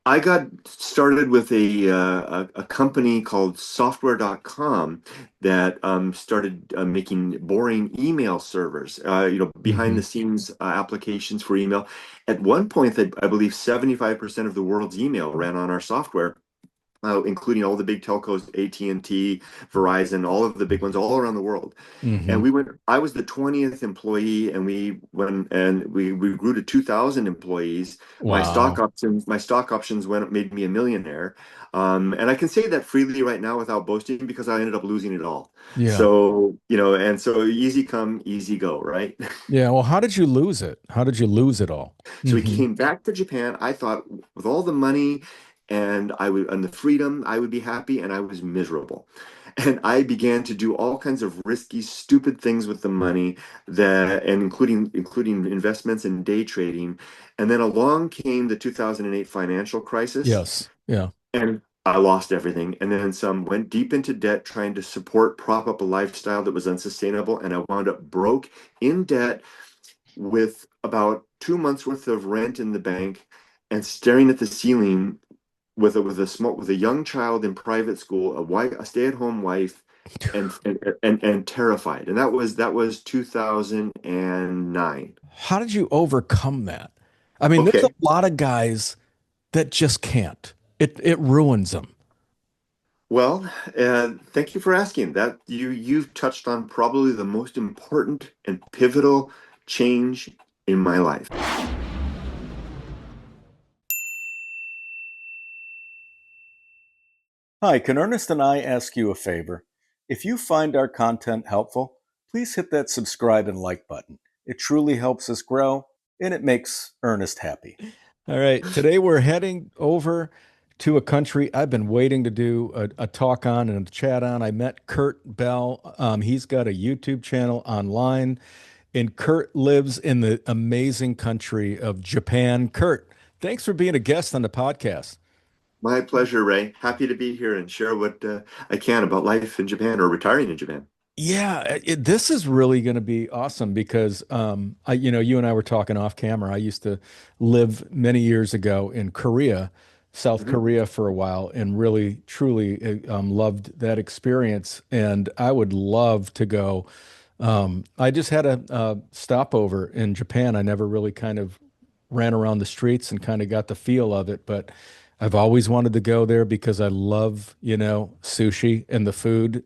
I got started with a company called software.com that started making boring email servers, behind Hmm. the scenes applications for email. At one point, I believe 75% of the world's email ran on our software, including all the big telcos, AT&T, Verizon, all of the big ones all around the world. And Hmm. I was the 20th employee, and we grew to 2,000 employees. Wow. My stock options made me a millionaire. And I can say that freely right now without boasting because I ended up losing it all. Yeah. So, and so easy come, easy go, right? Yeah. Well, how did you lose it? How did you lose it all? So we Hmm. came back to Japan. I thought with all the money and the freedom, I would be happy, and I was miserable. And I began to do all kinds of risky, stupid things with the money and including investments and day trading. And then along came the 2008 financial crisis, Yes. Yeah. and I lost everything. And then some, went deep into debt trying to prop up a lifestyle that was unsustainable. And I wound up broke in debt with about 2 months worth of rent in the bank and staring at the ceiling with a young child in private school, a stay-at-home wife, and terrified. And that was 2009. How did you overcome that? I mean, there's a Okay. lot of guys that just can't. It ruins them. Well, thank you for asking that. You've touched on probably the most important and pivotal change in my life. Hi, can Ernest and I ask you a favor? If you find our content helpful, please hit that subscribe and like button. It truly helps us grow and it makes Ernest happy. All right, today we're heading over to a country I've been waiting to do a talk on and a chat on. I met Kurt Bell. He's got a YouTube channel online, and Kurt lives in the amazing country of Japan. Kurt, thanks for being a guest on the podcast. My pleasure, Ray. Happy to be here and share what I can about life in Japan or retiring in Japan. Yeah, this is really going to be awesome because you and I were talking off camera. I used to live many years ago in Korea, South Mhm. Korea for a while, and really truly loved that experience. And I would love to go. I just had a stopover in Japan. I never really kind of ran around the streets and kind of got the feel of it, but I've always wanted to go there because I love, sushi and the food.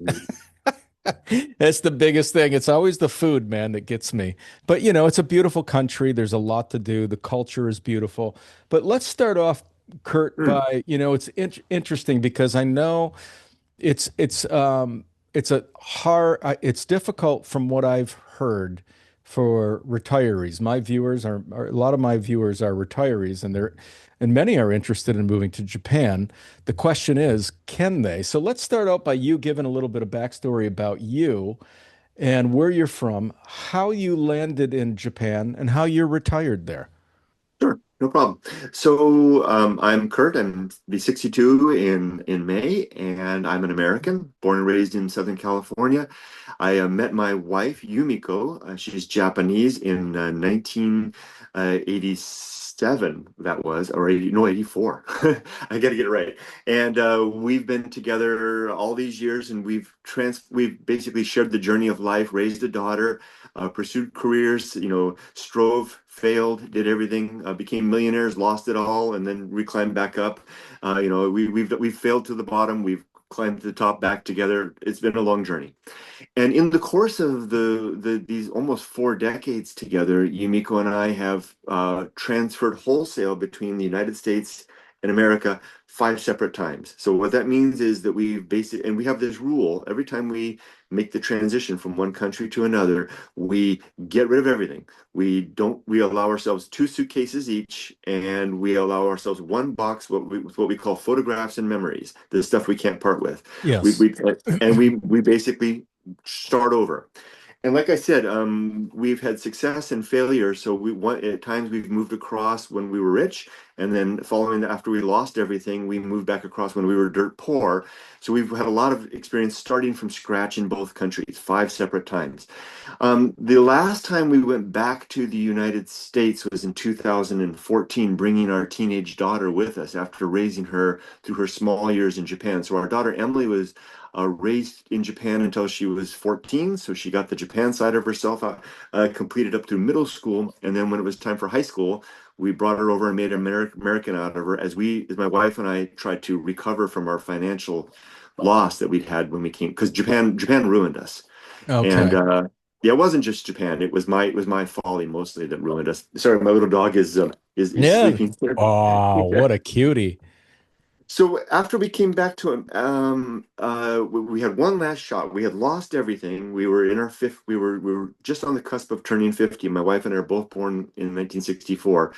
That's the biggest thing. It's always the food, man, that gets me. But it's a beautiful country. There's a lot to do. The culture is beautiful. But let's start off, Kurt, Mm. by, it's interesting because I know it's a it's difficult from what I've heard for retirees. My viewers are a lot of my viewers are retirees, and many are interested in moving to Japan. The question is, can they? So let's start out by you giving a little bit of backstory about you and where you're from, how you landed in Japan, and how you're retired there. Sure, no problem. So I'm Kurt. I'm be 62 in May, and I'm an American, born and raised in Southern California. I met my wife Yumiko. She's Japanese in 1987. That was, or 80, no, 84. I got to get it right. And we've been together all these years, and we've basically shared the journey of life, raised a daughter, pursued careers, strove, failed, did everything, became millionaires, lost it all, and then reclimbed back up. We've failed to the bottom. We've climbed to the top back together. It's been a long journey. And in the course of these almost 4 decades together, Yumiko and I have transferred wholesale between the United States and America 5 separate times. So what that means is that we have this rule every time we make the transition from one country to another, we get rid of everything. We allow ourselves 2 suitcases each, and we allow ourselves one box, with what we call photographs and memories, the stuff we can't part with. We, Yes. we and we basically start over. And like I said, we've had success and failure. So at times we've moved across when we were rich, and then following after we lost everything, we moved back across when we were dirt poor. So we've had a lot of experience starting from scratch in both countries, 5 separate times. The last time we went back to the United States was in 2014, bringing our teenage daughter with us after raising her through her small years in Japan. So our daughter Emily was raised in Japan until she was 14. So she got the Japan side of herself completed up through middle school. And then when it was time for high school, we brought her over and made American out of her as my wife and I tried to recover from our financial loss that we'd had when we came, because Japan ruined us. And Okay. yeah, it wasn't just Japan. It was my folly mostly that ruined us. Sorry, my little dog is Yeah. sleeping here. Oh, what a cutie. So after we came back to him, we had one last shot. We had lost everything. We were in our fifth. We were just on the cusp of turning 50. My wife and I are both born in 1964.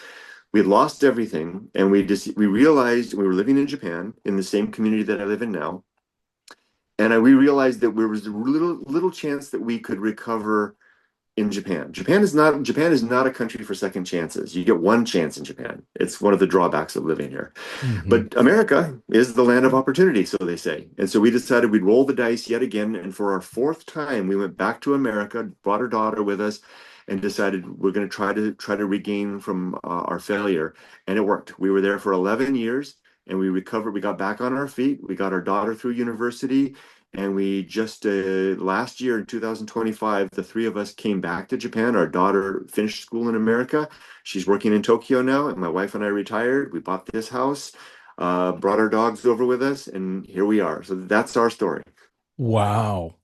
We had lost everything, and we realized we were living in Japan in the same community that I live in now. And we realized that there was a little chance that we could recover in Japan. Japan is not a country for second chances. You get one chance in Japan. It's one of the drawbacks of living here. Hmm. But America is the land of opportunity, so they say. And so we decided we'd roll the dice yet again. And for our fourth time, we went back to America, brought our daughter with us, and decided we're going to try to regain from our failure. And it worked. We were there for 11 years, and we recovered. We got back on our feet. We got our daughter through university. And we just last year in 2025, the three of us came back to Japan. Our daughter finished school in America. She's working in Tokyo now, and my wife and I retired. We bought this house, brought our dogs over with us, and here we are. So that's our story. Wow.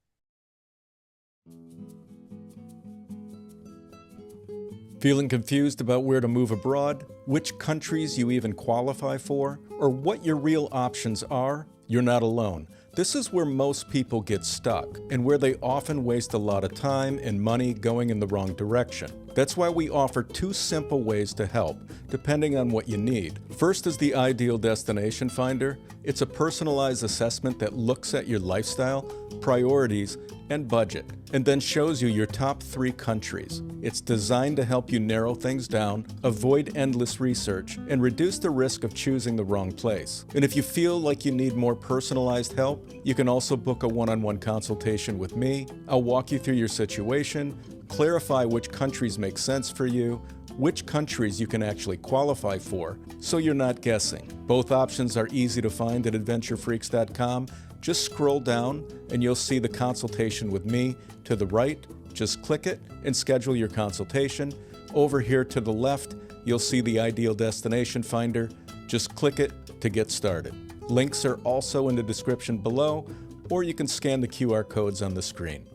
Feeling confused about where to move abroad, which countries you even qualify for, or what your real options are? You're not alone. This is where most people get stuck and where they often waste a lot of time and money going in the wrong direction. That's why we offer two simple ways to help, depending on what you need. First is the Ideal Destination Finder. It's a personalized assessment that looks at your lifestyle, priorities, and budget, and then shows you your top 3 countries. It's designed to help you narrow things down, avoid endless research, and reduce the risk of choosing the wrong place. And if you feel like you need more personalized help, you can also book a one-on-one consultation with me. I'll walk you through your situation, clarify which countries make sense for you, which countries you can actually qualify for, so you're not guessing. Both options are easy to find at adventurefreaks.com. Just scroll down and you'll see the consultation with me to the right. Just click it and schedule your consultation. Over here to the left, you'll see the Ideal Destination Finder. Just click it to get started. Links are also in the description below, or you can scan the QR codes on the screen.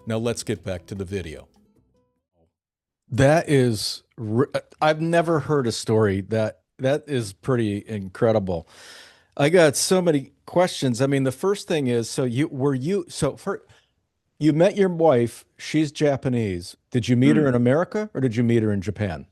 Now let's get back to the video. That is, I've never heard a story that is pretty incredible. I got so many questions. I mean, the first thing is, you met your wife, she's Japanese. Did you meet her in Mm. America or did you meet her in Japan?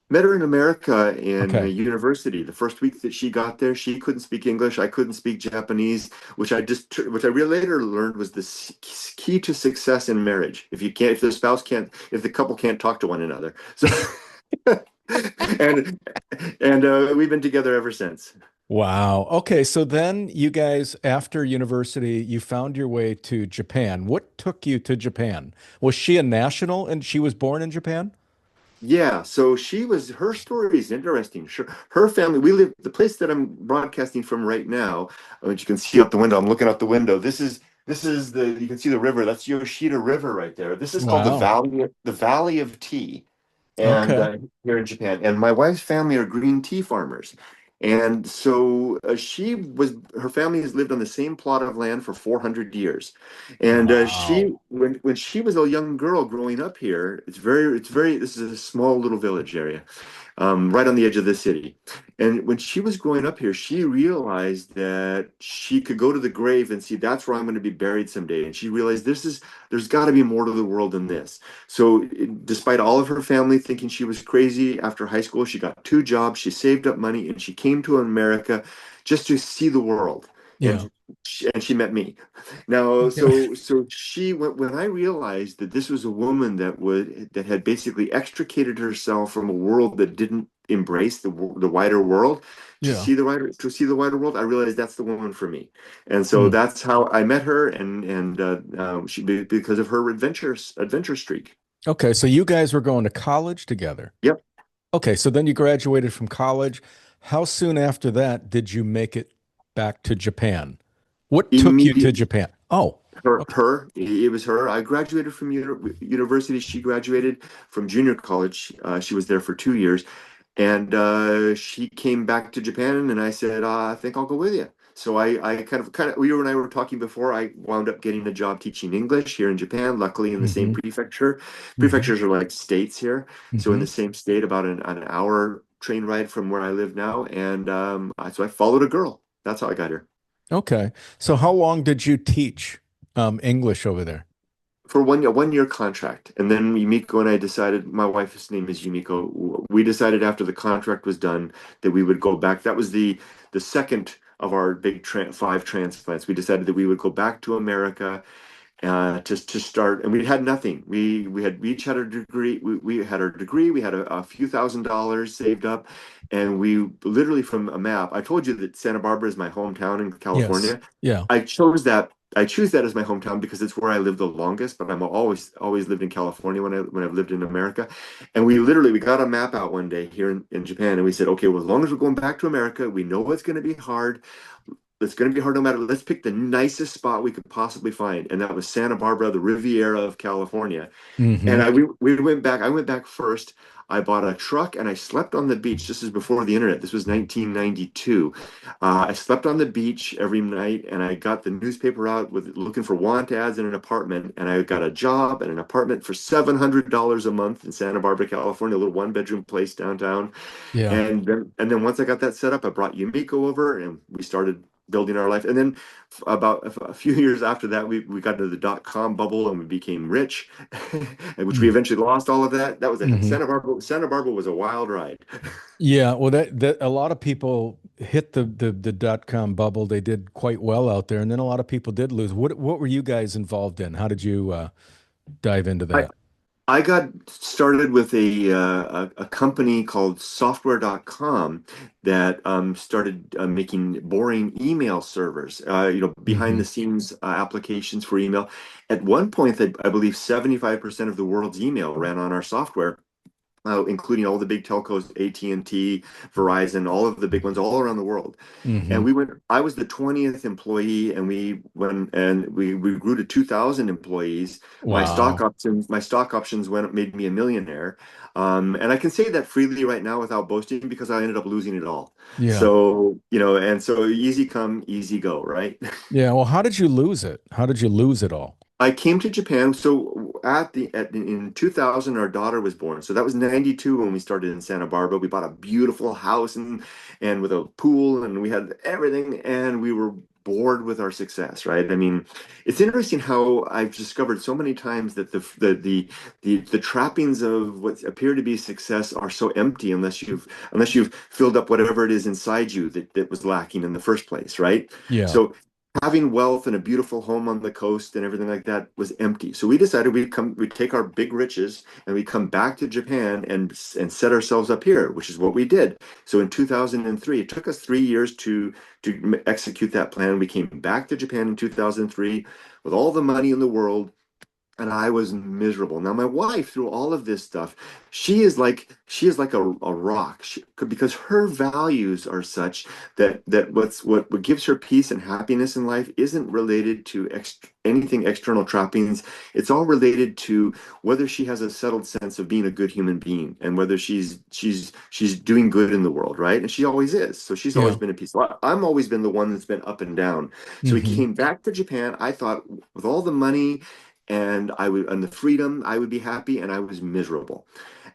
Met her in America in Okay. university. The first week that she got there, she couldn't speak English. I couldn't speak Japanese, which I really later learned was the key to success in marriage. If the spouse can't, if the couple can't talk to one another. So, and we've been together ever since. Wow. Okay, so then you guys, after university, you found your way to Japan. What took you to Japan? Was she a national and she was born in Japan? Yeah, so her story is interesting. Sure, her family, the place that I'm broadcasting from right now, which you can see out the window. I'm looking out the window. You can see the river. That's Yoshida River right there. This is called Wow. the Valley of Tea, and Okay. here in Japan. And my wife's family are green tea farmers. And so her family has lived on the same plot of land for 400 years. And Wow. when she was a young girl growing up here, this is a small little village area, right on the edge of the city. And when she was growing up here, she realized that she could go to the grave and see that's where I'm going to be buried someday. And she realized there's got to be more to the world than this. So, despite all of her family thinking she was crazy, after high school, she got 2 jobs, she saved up money, and she came to America just to see the world. Yeah. and she met me. Now, Okay. so she when I realized that this was a woman that had basically extricated herself from a world that didn't embrace the wider world Yeah. to see the wider world, I realized that's the woman for me. And so Mm. that's how I met her, and because of her adventure streak. Okay. So you guys were going to college together. Yep. Okay. So then you graduated from college. How soon after that did you make it back to Japan? What took you to Immediate Japan? Oh, okay. it was her. I graduated from university. She graduated from junior college. She was there for 2 years, and she came back to Japan, and I said, I think I'll go with you. So I you and I were talking before. I wound up getting a job teaching English here in Japan, luckily in the same Hmm. prefecture. Hmm. Prefectures are like states here. So in Hmm. the same state, about an hour train ride from where I live now. And so I followed a girl. That's how I got here. Okay. So how long did you teach English over there? For one year contract. And then Yumiko and I decided, my wife's name is Yumiko. We decided after the contract was done that we would go back. That was the second of our big five transplants. We decided that we would go back to America to start, and we had nothing. We each had our degree. We had our degree. We had a few $1,000s saved up, and we literally from a map. I told you that Santa Barbara is my hometown in Yes. California. Yeah. I chose that. I choose that as my hometown because it's where I lived the longest. But I'm always lived in California when I've lived in America, and we got a map out one day here in Japan, and we said, okay, well, as long as we're going back to America, we know it's going to be hard. It's going to be hard no matter. Let's pick the nicest spot we could possibly find, and that was Santa Barbara, the Riviera of California. And Hmm. we went back. I went back first. I bought a truck and I slept on the beach. This is before the internet. This was 1992. I slept on the beach every night, and I got the newspaper out with looking for want ads in an apartment. And I got a job and an apartment for $700 a month in Santa Barbara, California, a little one-bedroom place downtown. Yeah. And then once I got that set up, I brought Yumiko over and we started building our life. And then about a few years after that, we got into the dot-com bubble and we became rich, and which we eventually lost all of that. That was a Mm-hmm. Santa Barbara. Santa Barbara was a wild ride. Yeah, well, that a lot of people hit the dot-com bubble. They did quite well out there, and then a lot of people did lose. What were you guys involved in? How did you dive into I, that? I got started with a company called software.com that started making boring email servers, behind Hmm. the scenes applications for email. At one point, I believe 75% of the world's email ran on our software. Including all the big telcos, AT&T, Verizon, all of the big ones all around the world. Hmm. And I was the 20th employee, and we grew to 2,000 employees. Wow. My stock options made me a millionaire. And I can say that freely right now without boasting because I ended up losing it all. Yeah. So, and so easy come, easy go, right? Yeah. Well, how did you lose it? How did you lose it all? I came to Japan. So in 2000, our daughter was born. So that was 92 when we started in Santa Barbara. We bought a beautiful house and with a pool, and we had everything, and we were bored with our success, right? I mean, it's interesting how I've discovered so many times that the trappings of what appear to be success are so empty unless you've filled up whatever it is inside you that was lacking in the first place, right? Yeah. So having wealth and a beautiful home on the coast and everything like that was empty. So we decided we'd take our big riches and we'd come back to Japan and set ourselves up here, which is what we did. So in 2003, it took us 3 years to execute that plan. We came back to Japan in 2003 with all the money in the world, and I was miserable. Now, my wife, through all of this stuff, she is like a rock because her values are such that what gives her peace and happiness in life isn't related to anything external trappings. It's all related to whether she has a settled sense of being a good human being and whether she's doing good in the world, right? And she always is. So she's always Yeah. been at peace. So I'm always been the one that's been up and down. So we Hmm. came back to Japan. I thought with all the money and the freedom, I would be happy, and I was miserable.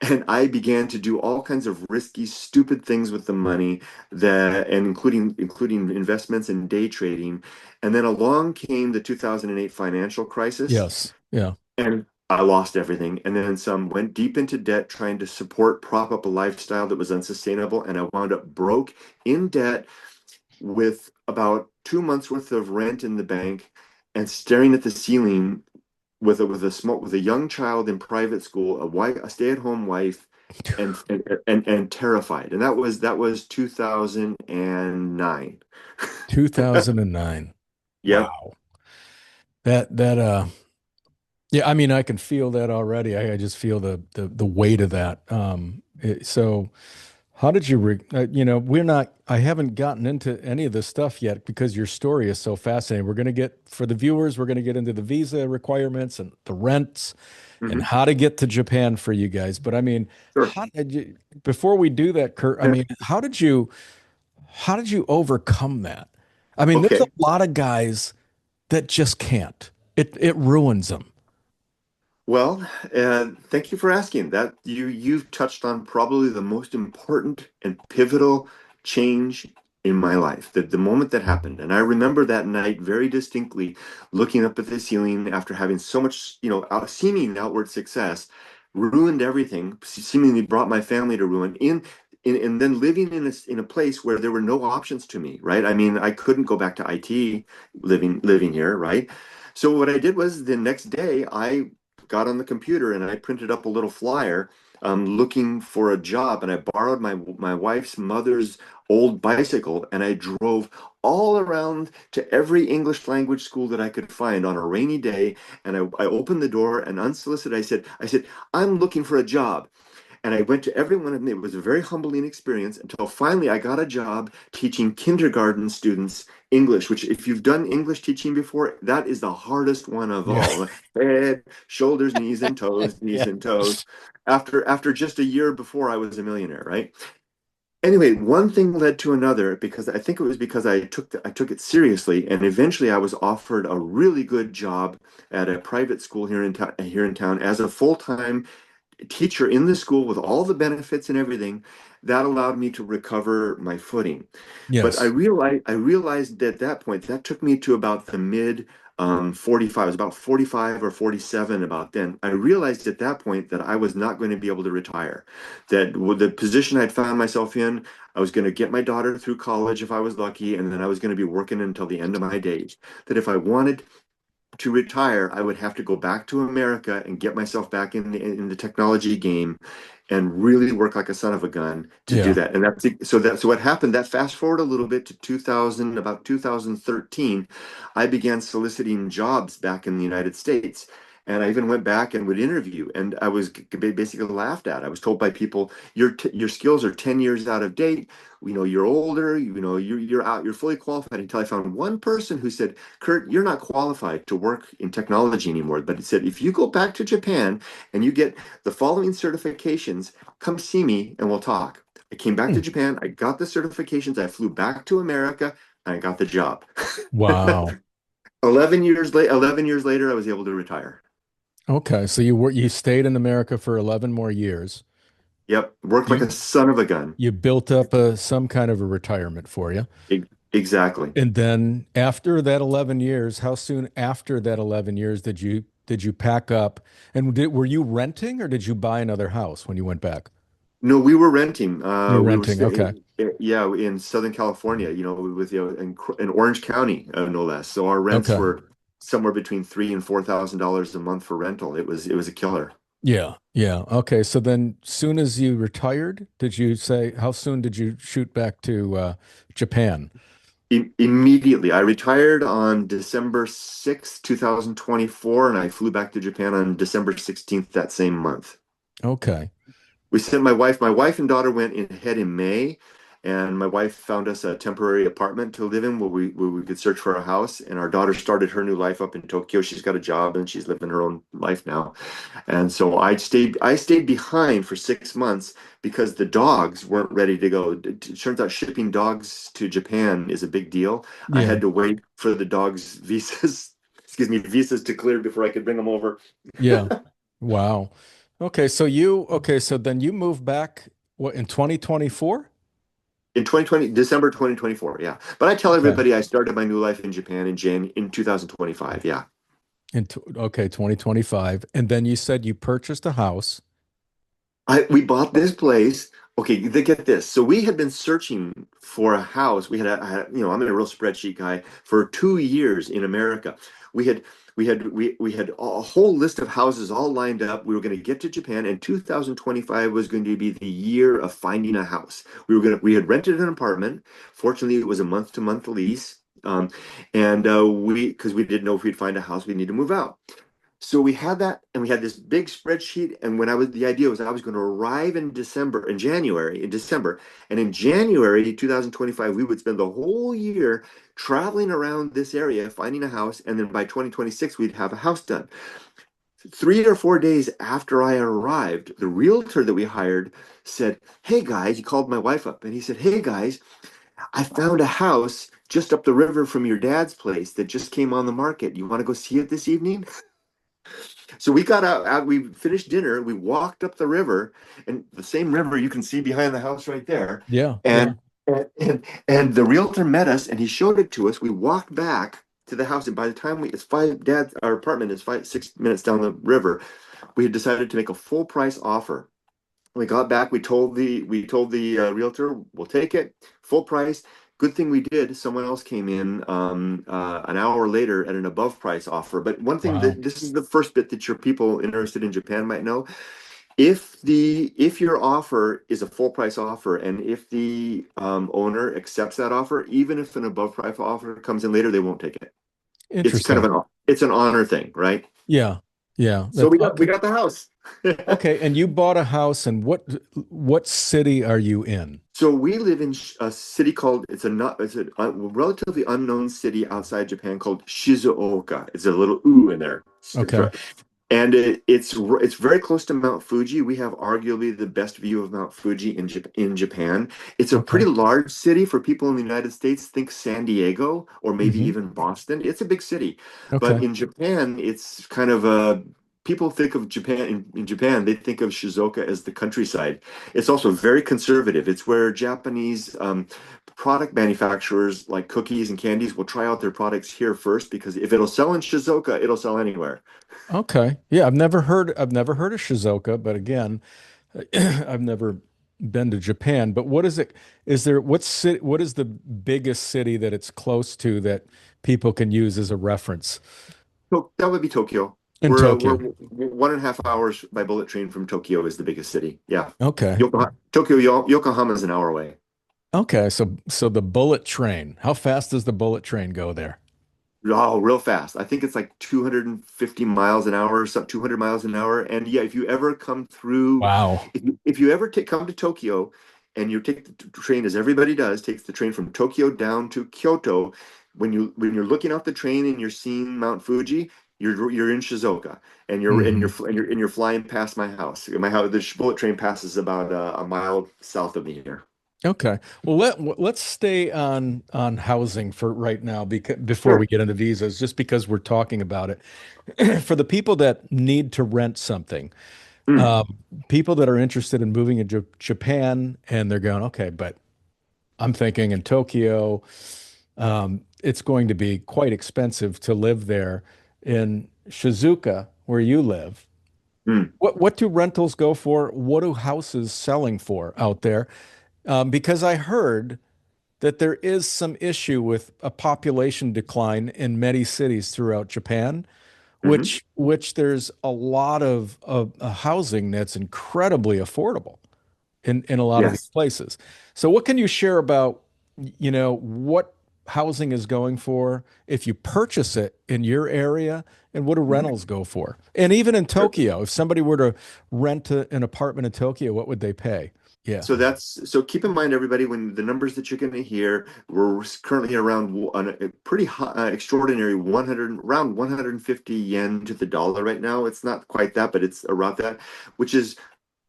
And I began to do all kinds of risky, stupid things with the money and including investments and day trading. And then along came the 2008 financial crisis, Yes. Yeah. and I lost everything. And then some, went deep into debt trying to prop up a lifestyle that was unsustainable, and I wound up broke in debt with about 2 months worth of rent in the bank and staring at the ceiling with a young child in private school, a stay-at-home wife, and terrified. And that was 2009. 2009. Yep. Wow. That yeah, I mean, I can feel that already. I just feel the weight of that. So how did you we're not I haven't gotten into any of this stuff yet because your story is so fascinating. We're going to get for the viewers, we're going to get into the visa requirements and the rents and Hmm. how to get to Japan for you guys. But I mean, Sure. how did you before we do that, Kurt, I mean, how did you overcome that? I mean, there's a Okay. lot of guys that just can't. It ruins them. Well, thank you for asking that. You've touched on probably the most important and pivotal change in my life, the moment that happened. And I remember that night very distinctly, looking up at the ceiling after having so much, seeming outward success, ruined everything, seemingly brought my family to ruin and then living in a place where there were no options to me, right? I mean, I couldn't go back to IT living here, right? So what I did was the next day I got on the computer and I printed up a little flyer looking for a job, and I borrowed my wife's mother's old bicycle and I drove all around to every English language school that I could find on a rainy day. And I opened the door and unsolicited I said, I'm looking for a job. And I went to every one of them. It was a very humbling experience until finally I got a job teaching kindergarten students English, which, if you've done English teaching before, that is the hardest one of Yeah. all. Head, shoulders, knees, and toes, knees Yeah. and toes. After just a year before I was a millionaire, right? Anyway, one thing led to another because I think it was because I took it seriously, and eventually I was offered a really good job at a private school here in town as a full-time teacher in the school with all the benefits and everything. That allowed me to recover my footing. But I Yes. realized I realized at that point that took me to about the mid 45. I was about 45 or 47 about then. I realized at that point that I was not going to be able to retire. That with the position I'd found myself in, I was going to get my daughter through college if I was lucky, and then I was going to be working until the end of my days. That if I wanted to retire, I would have to go back to America and get myself back in the technology game and really work like a son of a gun to do Yeah. that. And so what happened, that fast forward a little bit to 2000, about 2013, I began soliciting jobs back in the United States. And I even went back and would interview, and I was basically laughed at. I was told by people, your skills are 10 years out of date. You're older, you're fully qualified, until I found one person who said, Kurt, you're not qualified to work in technology anymore. But it said, if you go back to Japan and you get the following certifications, come see me and we'll talk. I came back Hmm. to Japan, I got the certifications, I flew back to America, and I got the job. Wow. 11 years later, I was able to retire. Okay. So you stayed in America for 11 more years. Yep, worked like You a son of a gun. you built up some kind of a retirement for you. Exactly. And then after that 11 years, how soon after that 11 years did you pack up? And were you renting or did you buy another house when you went back? No, we were renting. You're We were renting. Okay. staying, yeah, in Southern California, with in Orange County, no less. So our rents Okay. were somewhere between $3,000 and $4,000 a month for rental. It was a killer. Yeah. Yeah. Okay. So then soon as you retired, did you say how soon did you shoot back to Japan? Immediately, I retired on December 6th, 2024, and I flew back to Japan on December 16th that same month. Okay. We sent my wife and daughter went in ahead in May, and my wife found us a temporary apartment to live in where we could search for a house. And our daughter started her new life up in Tokyo. She's got a job and she's living her own life now. And so I stayed behind for 6 months because the dogs weren't ready to go. It turns out shipping dogs to Japan is a big deal. I Yeah. had to wait for the dogs' visas, excuse me, visas to clear before I could bring them over. Yeah. Wow. Okay, so then you moved back what in 2024? In 2020, December 2024, yeah. But I tell Okay. everybody I started my new life in Japan in 2025, yeah. Okay, 2025. And then you said you purchased a house. We bought this place Okay, get this. So we had been searching for a house. I'm a real spreadsheet guy for 2 years in America. We had we had a whole list of houses all lined up. We were going to get to Japan, and 2025 was going to be the year of finding a house. We had rented an apartment. Fortunately, it was a month-to-month lease. And because we didn't know if we'd find a house, we need to move out. So we had that, and we had this big spreadsheet. And the idea was I was going to arrive in December, and in January 2025, we would spend the whole year traveling around this area, finding a house, and then by 2026, we'd have a house done. 3 or 4 days after I arrived, the realtor that we hired said, "Hey guys," he called my wife up and he said, "Hey guys, I found a house just up the river from your dad's place that just came on the market. You want to go see it this evening?" So we got out, we finished dinner, we walked up the river, and the same river you can see behind the house right there. Yeah, yeah. And the realtor met us and he showed it to us. We walked back to the house, and by the time our apartment is 6 minutes down the river, we had decided to make a full price offer. We got back. We told the realtor we'll take it full price. Good thing we did. Someone else came in an hour later at an above price offer. But one thing Wow. that this is the first bit that your people interested in Japan might know. If your offer is a full price offer, and if the owner accepts that offer, even if an above price offer comes in later, they won't take it. It's kind of Interesting. an honor thing, right? Yeah. Yeah. So That's we okay. got the house. Okay. And you bought a house, and what city are you in? So we live in a city called it's a relatively unknown city outside Japan called Shizuoka. It's a little ooh in there. Okay. And it's very close to Mount Fuji. We have arguably the best view of Mount Fuji in Japan. It's a pretty Okay. large city for people in the United States. Think San Diego or maybe Hmm. even Boston. It's a big city, but Okay. in Japan, it's kind of a people think of Japan in Japan, they think of Shizuoka as the countryside. It's also very conservative. It's where Japanese product manufacturers like cookies and candies will try out their products here first because if it'll sell in Shizuoka, it'll sell anywhere. Okay. Yeah, I've never heard of Shizuoka, but again, I've never been to Japan. But what is it? What is the biggest city that it's close to that people can use as a reference That would be Tokyo. in We're Tokyo? 1.5 hours by bullet train from Tokyo is the biggest city. Yeah. Okay. Yokohama is an hour away. Okay. So the bullet train, how fast does the bullet train go there? Oh, real fast. I think it's like 250 miles an hour, 200 miles an hour. And yeah, if you ever come through, Wow. if you ever come to Tokyo and you take the train, as everybody does, takes the train from Tokyo down to Kyoto, when you're looking out the train and you're seeing Mount Fuji, you're in Shizuoka, and Hmm. you're flying past my house. My house, the bullet train passes about a mile south of me here. Okay. Well, let's stay on housing for right now because before we Sure. get into visas, just because we're talking about it. For the people that need to rent something, Mm, um, people that are interested in moving into Japan and they're going, okay, but I'm thinking in Tokyo, it's going to be quite expensive to live there. In Shizuoka, where you live, mm, what do rentals go for? What do houses selling for out there? Because I heard that there is some issue with a population decline in many cities throughout Japan, mhm. which there's a lot of housing that's incredibly affordable in a lot of these Yes. places. So what can you share about, what housing is going for if you purchase it in your area, and what do Mhm. rentals go for? And even in Sure. Tokyo, if somebody were to rent an apartment in Tokyo, what would they pay? Yeah. So keep in mind, everybody, when the numbers that you're going to hear, we're currently around a pretty high, extraordinary 100, around 150 yen to the dollar right now. It's not quite that, but it's around that, which is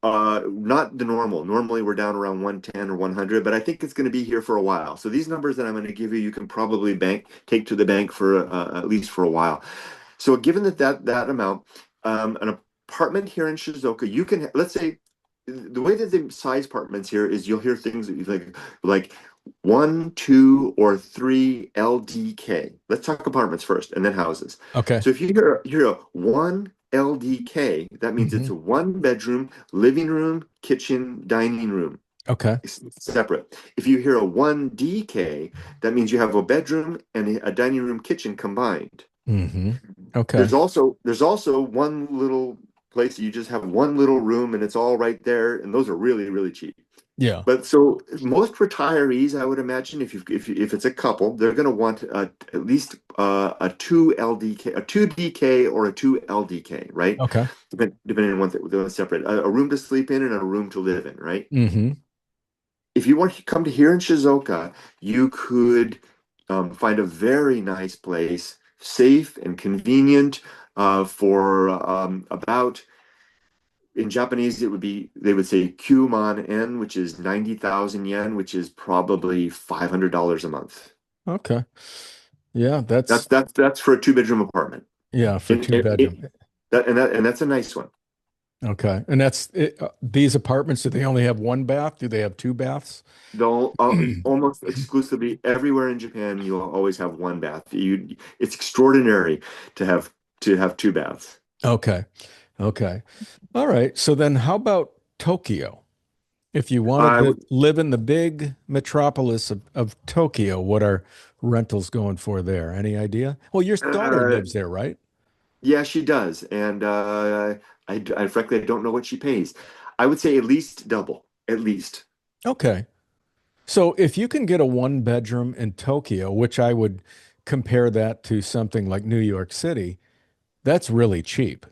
not the normal. Normally we're down around 110 or 100, but I think it's going to be here for a while. So these numbers that I'm going to give you, you can probably take to the bank for at least for a while. So given that amount, an apartment here in Shizuoka, you can let's say the way that they size apartments here is you'll hear things like 1, 2, or 3 LDK. Let's talk apartments first and then houses. Okay. So if you hear a 1 LDK, that means it's Hmm. a one bedroom, living room, kitchen, dining room. Okay. separate. If you hear a 1DK, that means you have a bedroom and a dining room kitchen combined. Hmm. Okay. There's also one little place you just have one little room and it's all right there, and those are really, really cheap. Yeah. But so most retirees, I would imagine, if it's a couple, they're going to want at least a two LDK, a two DK or a two LDK, right? Okay. Depending on what they're separate, a room to sleep in and a room to live in, right? Hmm. If you want to come to here in Shizuoka, you could find a very nice place, safe and convenient for about in Japanese, it would be they would say Kyuman en, which is 90,000 yen, which is probably $500 a month. Okay. Yeah, That's for a two-bedroom apartment. yeah, for And, two bedroom. and that's a nice one. Okay. And that's it, these apartments, do they only have one bath? Do they have two baths? Though almost exclusively everywhere in Japan, you'll always have one bath. It's extraordinary to have two baths. Okay. Okay. All right. So then how about Tokyo? If you wanted I to would, live in the big metropolis of Tokyo, what are rentals going for there? Any idea? Well, your daughter uh, lives there, right? yeah, she does, and I frankly I don't know what she pays. I would say at least double, at least. Okay. So if you can get a one bedroom in Tokyo, which I would compare that to something like New York City, that's really cheap.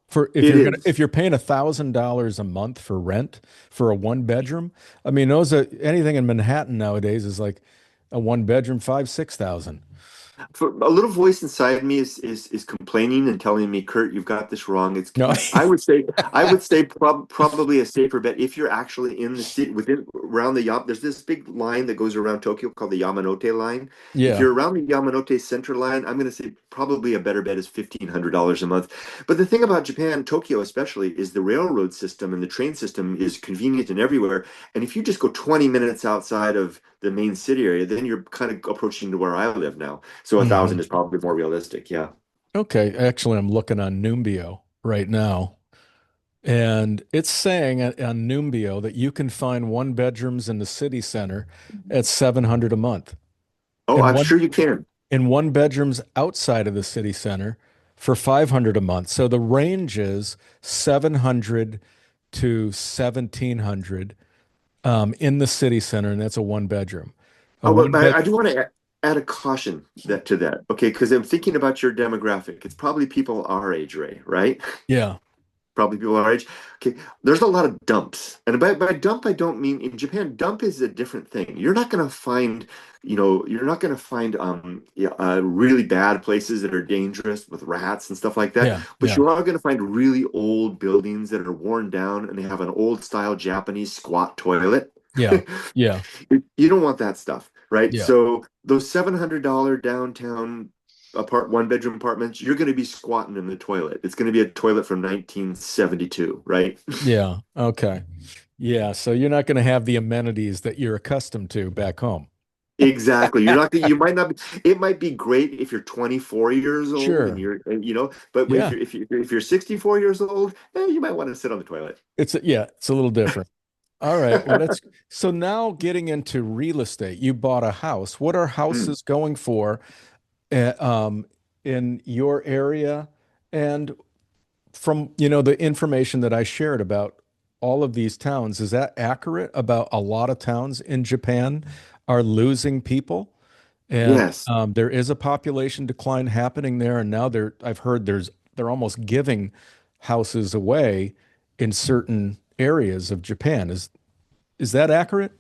For It is. if you're paying $1,000 a month for rent for a one bedroom, I mean those are anything in Manhattan nowadays is like a one bedroom, 5, 6,000. For a little voice inside me is complaining and telling me, Kurt, you've got this wrong. No. I would say probably a safer bet if you're actually in the city within around the Yam. There's this big line that goes around Tokyo called the Yamanote line. If Yeah. you're around the Yamanote Center line, I'm going to say probably a better bet is $1,500 a month. But the thing about Japan, Tokyo especially, is the railroad system and the train system is convenient and everywhere. And if you just go 20 minutes outside of the main city area, then you're kind of approaching to where I live now. So a thousand Mhm. is probably more realistic. Yeah. Okay. Actually, I'm looking on Numbeo right now. And it's saying on Numbeo that you can find one bedrooms in the city center at 700 a month Oh, and I'm sure you can. one bedrooms outside of the city center for 500 a month. So the range is 700 to 1700 in the city center, and that's a one bedroom. A Oh, one but bed, I do want to add a caution that to that. Okay, because I'm thinking about your demographic. It's probably people our age, Ray, right? yeah, Probably people our age. Okay, there's a lot of dumps. And by dump, I don't mean in Japan, dump is a different thing. You're not going to find, you're not going to find yeah, really bad places that are dangerous with rats and stuff like that. yeah, But yeah, you are going to find really old buildings that are worn down and they have an old style Japanese squat toilet. yeah, yeah, You don't want that stuff, right? yeah, So those $700 downtown one bedroom apartments, you're going to be squatting in the toilet. It's going to be a toilet from 1972, right? yeah. Okay. Yeah. So you're not going to have the amenities that you're accustomed to back home. Exactly. You're not, you might not be, it might be great if you're 24 years old and Sure. you're, but Yeah. if you're 64 years old, you might want to sit on the toilet. Yeah, it's a little different. All right. Well, that's so now getting into real estate. You bought a house. What are Hmm. houses going for uh, um, in your area? And from, the information that I shared about all of these towns, is that accurate about a lot of towns in Japan are losing people? And Yes. there is a population decline happening there. And now I've heard they're almost giving houses away in certain areas of Japan. Is that accurate?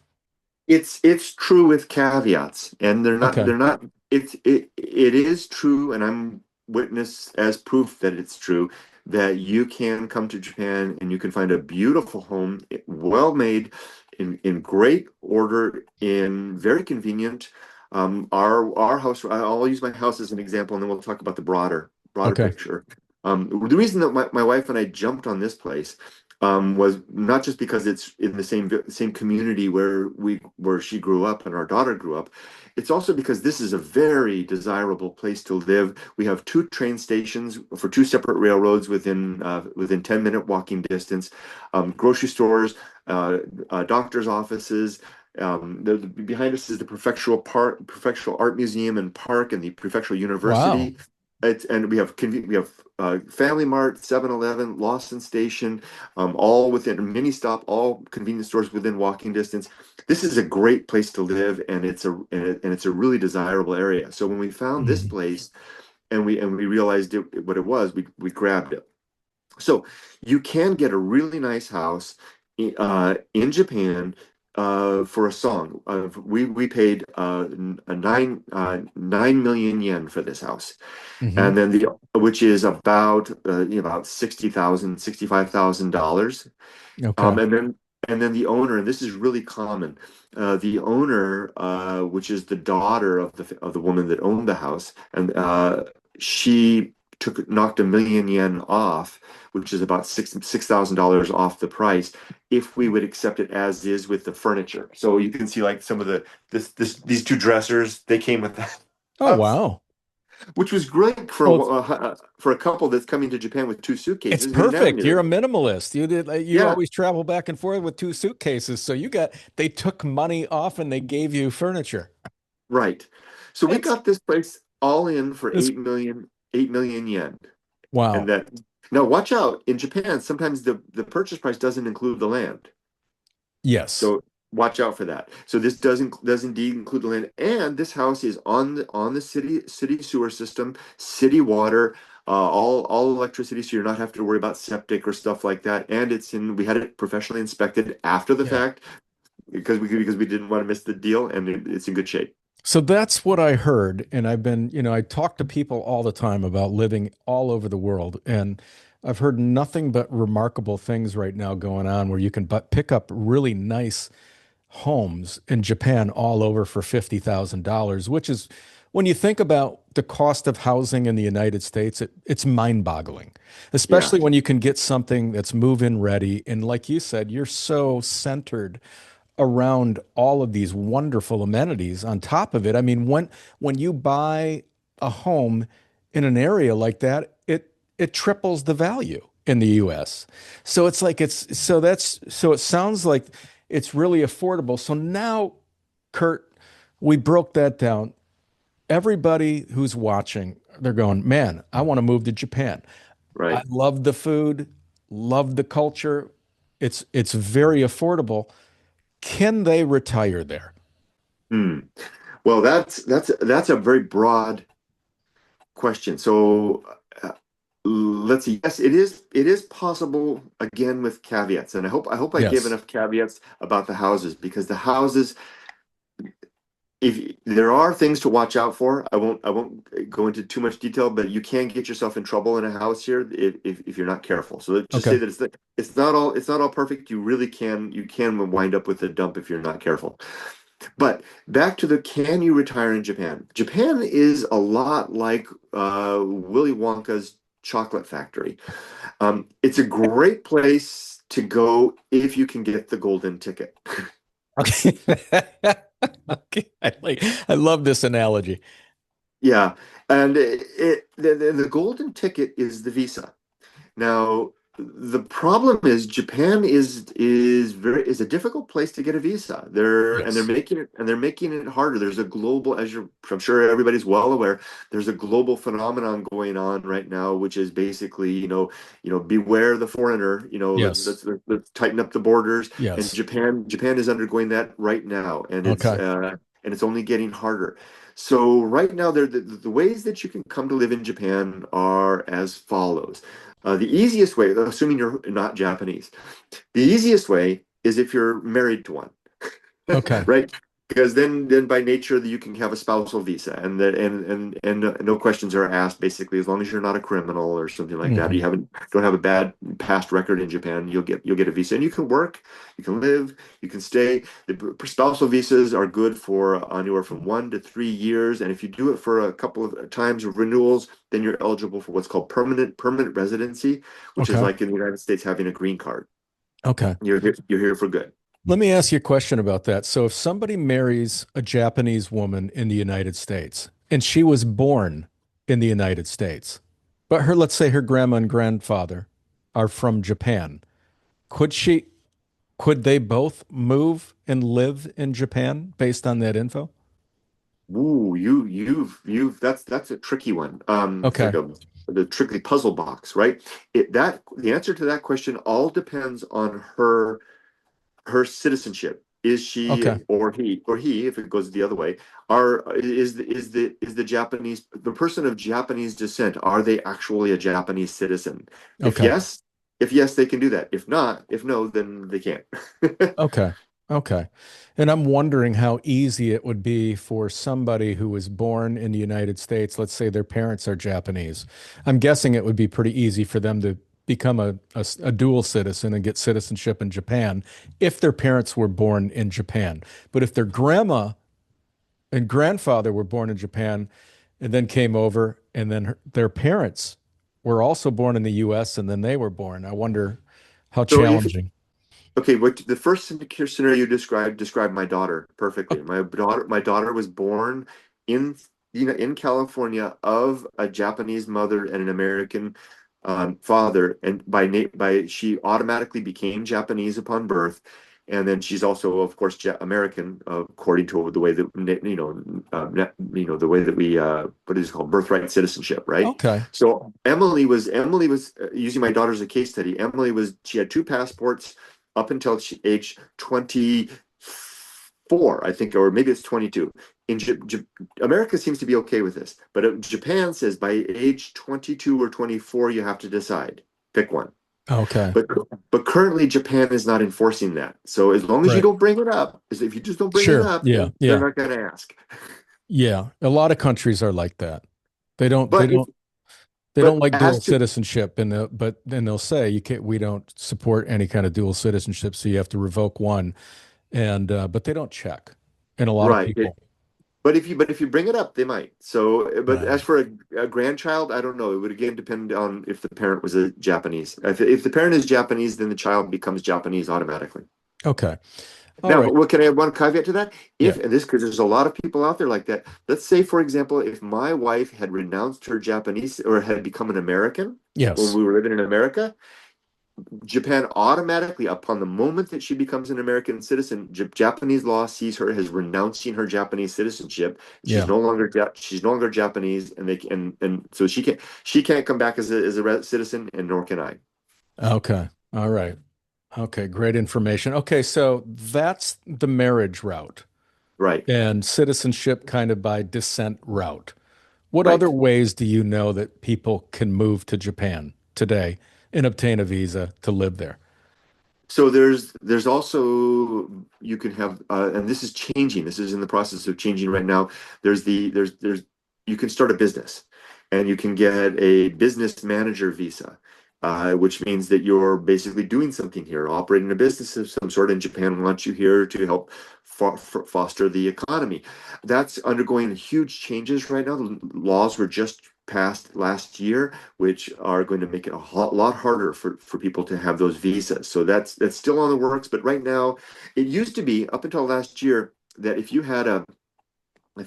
It's true with caveats, and Okay. they're not it is true, and I'm witness as proof that it's true that you can come to Japan and you can find a beautiful home, well made, in great order, in very convenient. Our house, I'll use my house as an example, and then we'll talk about the broader Okay. picture. The reason that my wife and I jumped on this place, was not just because it's in the same community where she grew up and our daughter grew up. It's also because this is a very desirable place to live. We have two train stations for two separate railroads within 10-minute walking distance, grocery stores, doctors' offices. Behind us is the Prefectural Art Museum and Park, and the Prefectural Wow. University. And we have Family Mart, 7-Eleven, Lawson Station, all within a mini stop, all convenience stores within walking distance. This is a great place to live, and it's a really desirable area. So when we found this Mhm. place and we realized what it was, we grabbed it. So you can get a really nice house in Japan for a song. We paid a 9 million yen for this house, Mhm. and then the which is about $65,000. Okay. And then the owner, and this is really common, the owner, which is the daughter of the woman that owned the house, and she knocked 1 million yen off, which is about $6,000 off the price, if we would accept it as is with the furniture. So you can see like some of these two dressers, they came with the Oh, house, wow. which was great Well, it's for a couple that's coming to Japan with two it's suitcases. We didn't have perfect. You're a anything. minimalist. You Yeah, always travel back and forth with two suitcases. So they took money off and they gave you furniture. right. So we It's got this place all in for this 8 million yen. And wow. that now watch out, in Japan, sometimes the purchase price doesn't include the land. Yes. So watch out for that. So this does indeed include the land, and this house is on the city sewer system, city water, all electricity, so you're not have to worry about septic or stuff like that. And we had it professionally inspected after the Yeah. fact because we didn't want to miss the deal, and it's in good shape. So that's what I heard. And I talk to people all the time about living all over the world. And I've heard nothing but remarkable things right now going on where you can but pick up really nice homes in Japan all over for $50,000, which is when you think about the cost of housing in the United States, it's mind-boggling, Yeah. especially when you can get something that's move-in ready. And like you said, you're so centered around all of these wonderful amenities on top of it. I mean, when you buy a home in an area like that, it triples the value in the US. So it's like it's so that's so it sounds like it's really affordable. So now, Kurt, we broke that down. Everybody who's watching, they're going, man, I want to move to Japan. I Right. love the food, love the culture. It's very affordable. Can they retire there? Hmm. Well, that's a very broad question. So let's see. Yes, it is possible, again, with caveats. And I hope I gave Yes. enough caveats about the houses, because the houses, if there are things to watch out for, I won't go into too much detail, but you can get yourself in trouble in a house here if you're not careful. So let's just say Okay. that it's not all perfect. You can wind up with a dump if you're not careful. But back to the can you retire in Japan? Japan is a lot like Willy Wonka's chocolate factory. It's a great place to go if you can get the golden ticket. Okay. Okay. I love this analogy. Yeah, and the golden ticket is the visa. Now, the problem is Japan is a difficult place to get a visa. They're Yes. making it harder. There's a global, I'm sure everybody's well aware, there's a global phenomenon going on right now, which is basically, beware the foreigner. Yes. Let's tighten up the borders. And Yes. Japan is undergoing that right now, and Okay. it's only getting harder. So right now, the ways that you can come to live in Japan are as follows. The easiest way, assuming you're not Japanese, the easiest way is if you're married to one, Okay. right? Because then by nature you can have a spousal visa, and no questions are asked. Basically, as long as you're not a criminal or something like that, Hmm. don't have a bad past record in Japan, you'll get a visa, and you can work, you can live, you can stay. The spousal visas are good for anywhere from 1 to 3 years, and if you do it for a couple of times of renewals, then you're eligible for what's called permanent residency, which is Okay. like in the United States having a green card. Okay. You're here for good. Let me ask you a question about that. So, if somebody marries a Japanese woman in the United States and she was born in the United States, but let's say her grandma and grandfather are from Japan, could she, could they both move and live in Japan based on that info? Ooh, that's a tricky one. It's like Okay. the tricky puzzle box, right? The answer to that question all depends on her citizenship. Is she Okay. or he, if it goes the other way, are is the Japanese the person of Japanese descent, are they actually a Japanese citizen? If Okay. yes, if yes, they can do that. If not, if no, then they can't. Okay. Okay. And I'm wondering how easy it would be for somebody who was born in the United States, let's say their parents are Japanese. I'm guessing it would be pretty easy for them to become a dual citizen and get citizenship in Japan if their parents were born in Japan. But if their grandma and grandfather were born in Japan and then came over, and then their parents were also born in the US and then they were born, I wonder how So if challenging. Okay, what the first scenario you described my daughter perfectly. My daughter was born in in California of a Japanese mother and an American father, and by she automatically became Japanese upon birth, and then she's also, of course, American according to the way that the way that we what is it called, birthright citizenship, right? Okay. So Emily was using my daughter as a case study. She had two passports up until age 24, I think, or maybe it's 22. In America seems to be okay with this, but Japan says by age 22 or 24, you have to decide. Pick one. Okay. But but currently Japan is not enforcing that. So as long as you Right. don't bring it up, if you just don't bring it Sure. up, Yeah. then they're Yeah. not going to ask. Yeah. A lot of countries are like that. They don't they But if don't they don't but like as dual to citizenship, and but then they'll say you can't, we don't support any kind of dual citizenship, so you have to revoke one. And but they don't check. And a lot of right, people. but if you bring it up, they might. So, but as Right. for a grandchild, I don't know. It would again depend on if the parent was a Japanese. If the parent is Japanese, then the child becomes Japanese automatically. Okay. All Now, right. what can I add one caveat to that? Yeah. If and this because there's a lot of people out there like that. Let's say, for example, if my wife had renounced her Japanese or had become an American when Yes. we were living in America, Japan automatically, upon the moment that she becomes an American citizen, Japanese law sees her as renouncing her Japanese citizenship. Yeah. She's no longer Japanese, and so she can't come back as a citizen, and nor can I. Okay. All right. Okay. Great information. Okay. So that's the marriage route Right, and citizenship kind of by descent route. What other right. ways do you know that people can move to Japan today and obtain a visa to live there? So there's also you can have and this is changing. This is in the process of changing right now. There's you can start a business, and you can get a business manager visa, which means that you're basically doing something here, operating a business of some sort, and Japan wants you here to help foster the economy. That's undergoing huge changes right now. The laws were just passed last year, which are going to make it a lot harder for people to have those visas. So that's still on the works. But right now, it used to be up until last year that if you had a 20,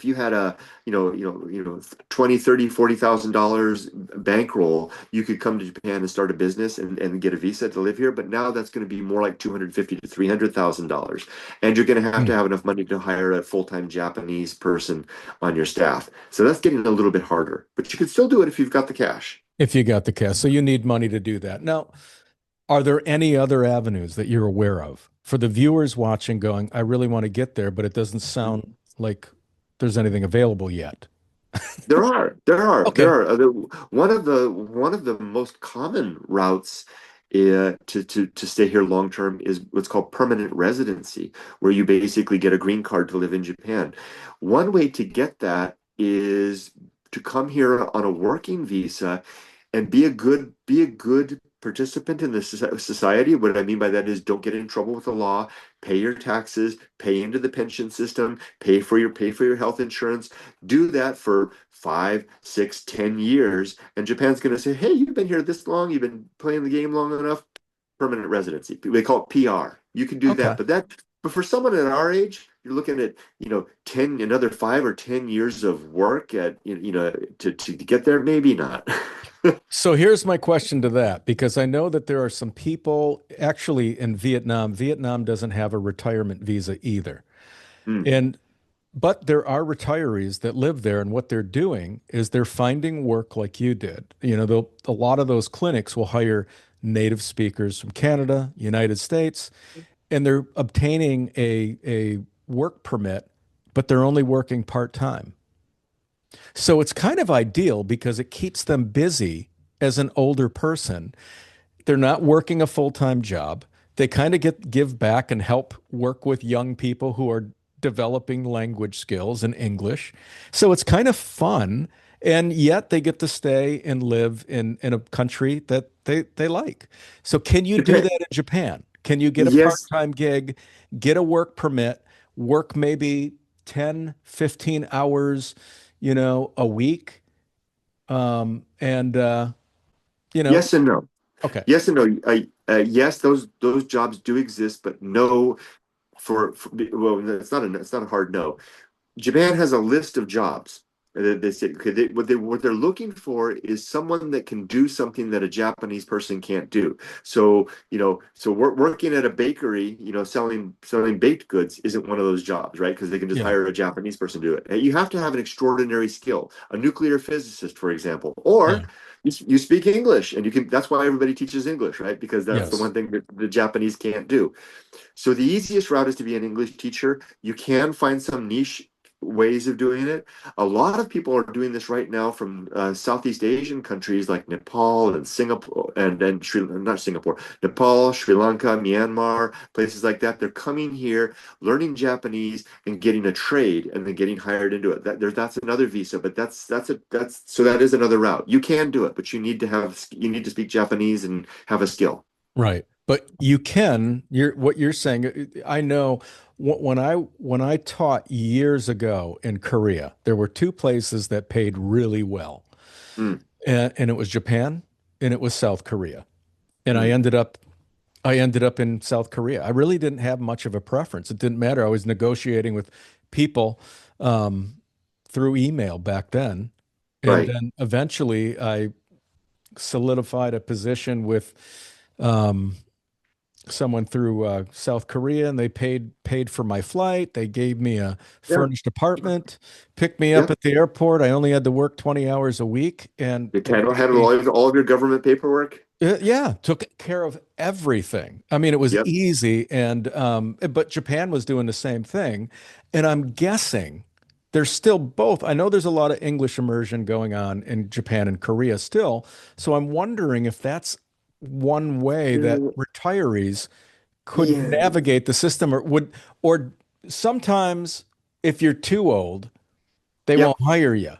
30, $40,000 bankroll, you could come to Japan and start a business and get a visa to live here. But now that's going to be more like 250 to $300,000, and you're going to Hmm. have enough money to hire a full-time Japanese person on your staff. So that's getting a little bit harder, but you can still do it if you've got the cash. If you got the cash. So you need money to do that. Now, are there any other avenues that you're aware of for the viewers watching going, I really want to get there, but it doesn't sound like there's anything available yet? There are, there are, there Okay. are. One of the most common routes to stay here long term is what's called permanent residency, where you basically get a green card to live in Japan. One way to get that is to come here on a working visa and be a good participant in the society. What I mean by that is don't get in trouble with the law, pay your taxes, pay into the pension system, pay for your health insurance. Do that for 5, 6, 10 years, and Japan's going to say, "Hey, you've been here this long. You've been playing the game long enough. permanent residency. They call it PR. You can do Okay. that, but for someone at our age, you're looking at, 10, another 5 or 10 years of work to get there. Maybe not. So here's my question to that, because I know that there are some people actually in Vietnam. Vietnam doesn't have a retirement visa either. Hmm. And but there are retirees that live there, and what they're doing is they're finding work like you did. A lot of those clinics will hire native speakers from Canada, United States, and they're obtaining a work permit, but they're only working part-time. So it's kind of ideal because it keeps them busy as an older person. They're not working a full-time job. They kind of give back and help work with young people who are developing language skills and English. So it's kind of fun. And yet they get to stay and live in a country that they like. So can you do Depend. that in Japan? Can you get a Yes. part-time gig, get a work permit, work maybe 10, 15 hours, a week? And you know, Yes and no. okay. Yes and no. Yes, those jobs do exist, but no. Well, it's not a hard no. Japan has a list of jobs. They say, okay, what they're looking for is someone that can do something that a Japanese person can't do. So working at a bakery, selling baked goods isn't one of those jobs, right? Because they can just Yeah. hire a Japanese person to do it. And you have to have an extraordinary skill, a nuclear physicist, for example, Yeah. or you speak English, and you can. That's why everybody teaches English, right? Because that's the Yes. one thing that the Japanese can't do. So the easiest route is to be an English teacher. You can find some niche ways of doing it. A lot of people are doing this right now from Southeast Asian countries like Nepal and Singapore and not Singapore, Nepal, Sri Lanka, Myanmar, places like that. They're coming here, learning Japanese and getting a trade and then getting hired into it. That's another visa, but that is another route. You can do it, but you need to speak Japanese and have a skill. Right. But what you're saying, I know when I taught years ago in Korea, there were two places that paid really well. Mm, And it was Japan and it was South Korea. And I mm. ended up I ended up in South Korea. I really didn't have much of a preference. It didn't matter. I was negotiating with people um, through email back then. And Right. then eventually I solidified a position with um, someone through South Korea, and they paid for my flight. They gave me a Yeah. furnished apartment, picked me Yeah. up at the airport. I only had to work 20 hours a week, and They it handle paid handle me. all of your government paperwork. Yeah, took care of everything. I mean, it was Yep. easy, and but Japan was doing the same thing, and I'm guessing there's still both. I know there's a lot of English immersion going on in Japan and Korea still, so I'm wondering if that's one way that Yeah. retirees could Yeah. navigate the system, or sometimes if you're too old, they won't Yep. hire you.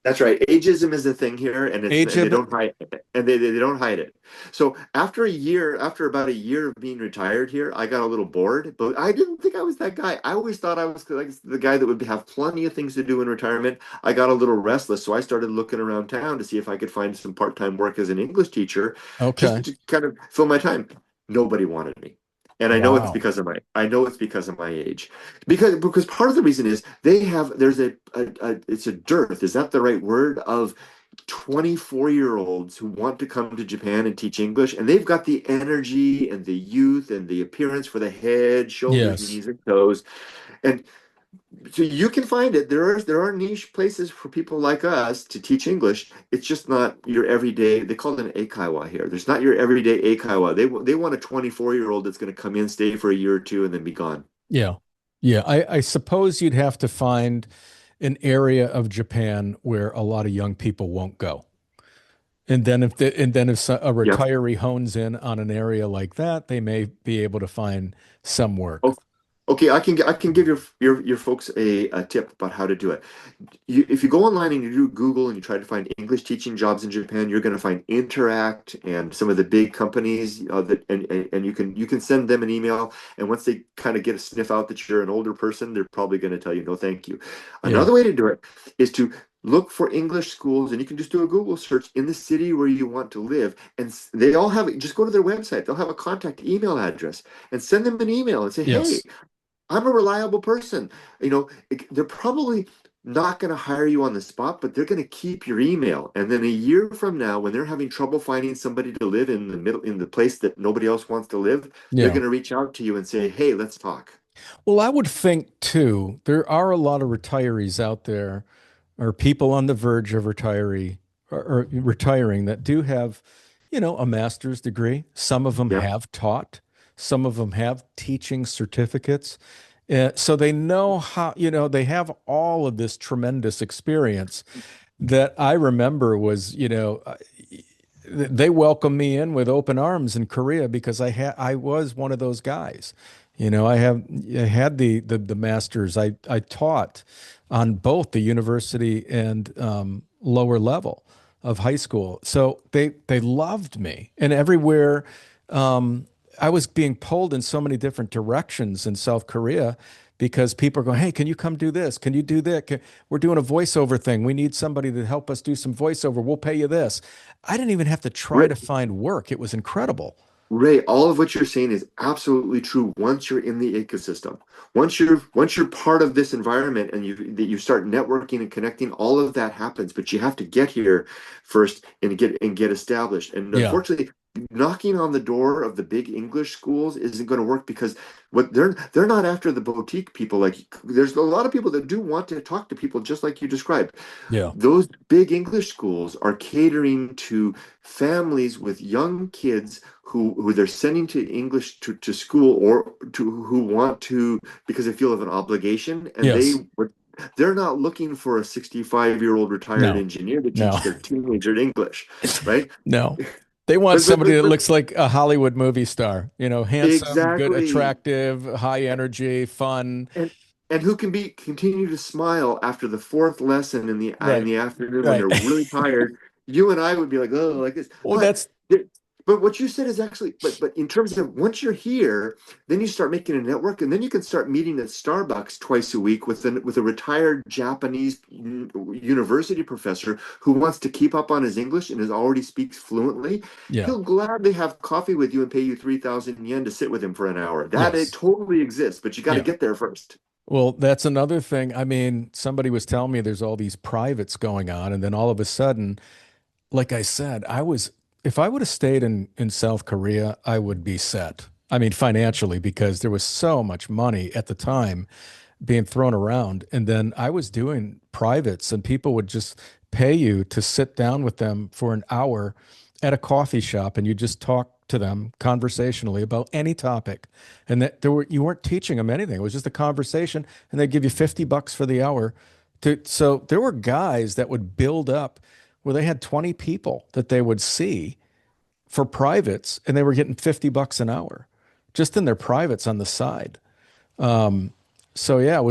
That's right. Ageism is a thing here, Age and they of don't hide they don't hide it. So after about a year of being retired here, I got a little bored, but I didn't think I was that guy. I always thought I was like the guy that would have plenty of things to do in retirement. I got a little restless, so I started looking around town to see if I could find some part-time work as an English teacher, just Okay. to kind of fill my time. Nobody wanted me. And Wow. I know it's because of my age. Because part of the reason is there's it's a dearth, is that the right word, of 24-year-olds who want to come to Japan and teach English, and they've got the energy and the youth and the appearance for the head, shoulders, Yes. knees, and toes. And so you can find it. There are niche places for people like us to teach English. It's just not your everyday. They call it an eikaiwa here. There's not your everyday eikaiwa. They want a 24-year-old that's going to come in, stay for a year or two, and then be gone. Yeah. Yeah. I suppose you'd have to find an area of Japan where a lot of young people won't go. And then if a Yeah. retiree hones in on an area like that, they may be able to find some work. Oh, okay. I can give your folks a tip about how to do it. If you go online and you do Google and you try to find English teaching jobs in Japan, you're going to find Interact and some of the big companies, and you can send them an email. And once they kind of get a sniff out that you're an older person, they're probably going to tell you no, thank you. Yeah. Another way to do it is to look for English schools, and you can just do a Google search in the city where you want to live. And they all have it. Just go to their website. They'll have a contact email address and send them an email and say, hey, Yes. I'm a reliable person. They're probably not going to hire you on the spot, but they're going to keep your email. And then a year from now, when they're having trouble finding somebody to live in the middle, in the place that nobody else wants to live, they're Yeah. going to reach out to you and say, hey, let's talk. Well, I would think too, there are a lot of retirees out there or people on the verge of or retiring that do have, a master's degree. Some of them Yep. have taught, some of them have teaching certificates. So they know how, they have all of this tremendous experience that I remember was, they welcomed me in with open arms in Korea because I was one of those guys. I had the masters. I taught on both the university and lower level of high school. So they loved me, and everywhere I was being pulled in so many different directions in South Korea because people are going, "Hey, can you come do this? Can you do that? We're doing a voiceover thing. We need somebody to help us do some voiceover. We'll pay you this." I didn't even have to try Right. to find work. It was incredible. Ray, all of what you're saying is absolutely true once you're in the ecosystem. Once you're part of this environment and you start networking and connecting, all of that happens, but you have to get here first and get established. And Yeah. unfortunately, knocking on the door of the big English schools isn't going to work because what they're not after the boutique people. Like there's a lot of people that do want to talk to people just like you described. Yeah. Those big English schools are catering to families with young kids who they're sending to English to school or to who want to because they feel of an obligation and Yes. they're not looking for a 65-year-old retired No. engineer to No. teach their teenager English, right? No. They want But but somebody but that but looks like a Hollywood movie star, handsome, good, exactly. attractive, high energy, fun. and and who can be continue to smile after the fourth lesson in Right. the afternoon when Right. they're really tired. You and I would be like, oh, like this. Well, that's But what you said is actually, but in terms of once you're here, then you start making a network, and then you can start meeting at Starbucks twice a week with a retired Japanese university professor who wants to keep up on his English and is already speaks fluently. yeah. He'll gladly have coffee with you and pay you 3,000 yen to sit with him for an hour. That it Yes. totally exists, but you got to Yeah. get there first. Well, that's another thing. I mean, somebody was telling me there's all these privates going on, and then all of a sudden, like I said, if I would have stayed in South Korea, I would be set. I mean, financially, because there was so much money at the time being thrown around. And then I was doing privates, and people would just pay you to sit down with them for an hour at a coffee shop, and you just talk to them conversationally about any topic. And that you weren't teaching them anything. It was just a conversation, and they'd give you $50 for the hour. So there were guys that would build up where they had 20 people that they would see for privates, and they were getting $50 an hour just in their privates on the side. Um, so yeah,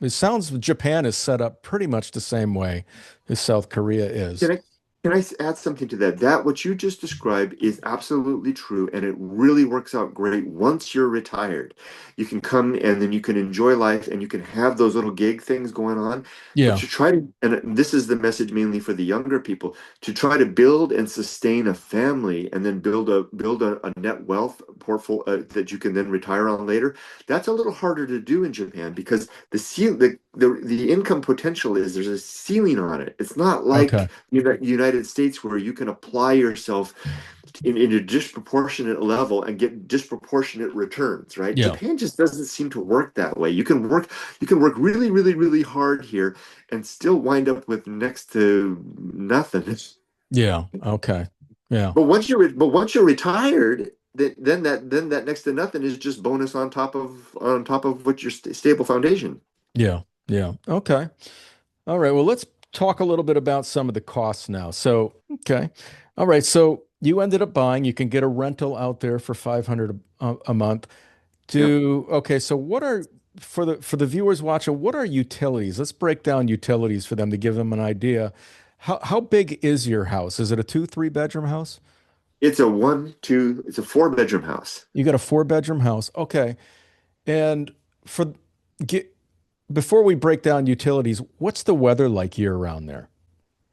it sounds Japan is set up pretty much the same way as South Korea is. Can I can I add something to that? That what you just described is absolutely true, and it really works out great once you're retired. You can come and then you can enjoy life, and you can have those little gig things going on. But Yeah. to try to, and this is the message mainly for the younger people, to try to build and sustain a family, and then build a net wealth portfolio that you can then retire on later. That's a little harder to do in Japan because the income potential is there's a ceiling on it. It's not Okay. like United States where you can apply yourself in a disproportionate level and get disproportionate returns, right? Yeah. Japan just doesn't seem to work that way. You can work really, really, really hard here and still wind up with next to nothing. Yeah. Okay. Yeah. But once you're retired, then that next to nothing is just bonus on top of what your stable foundation. Yeah. Yeah. Okay. All right. Well, let's talk a little bit about some of the costs now. So, okay. All right. So you ended up buying, you can get a rental out there for 500 a month. Yep. Okay, so what are for the viewers watching, what are utilities? Let's break down utilities for them to give them an idea. How big is your house? Is it a two, three bedroom house? It's a four-bedroom house. You got a four bedroom house. Okay. And for get before we break down utilities, what's the weather like year round there?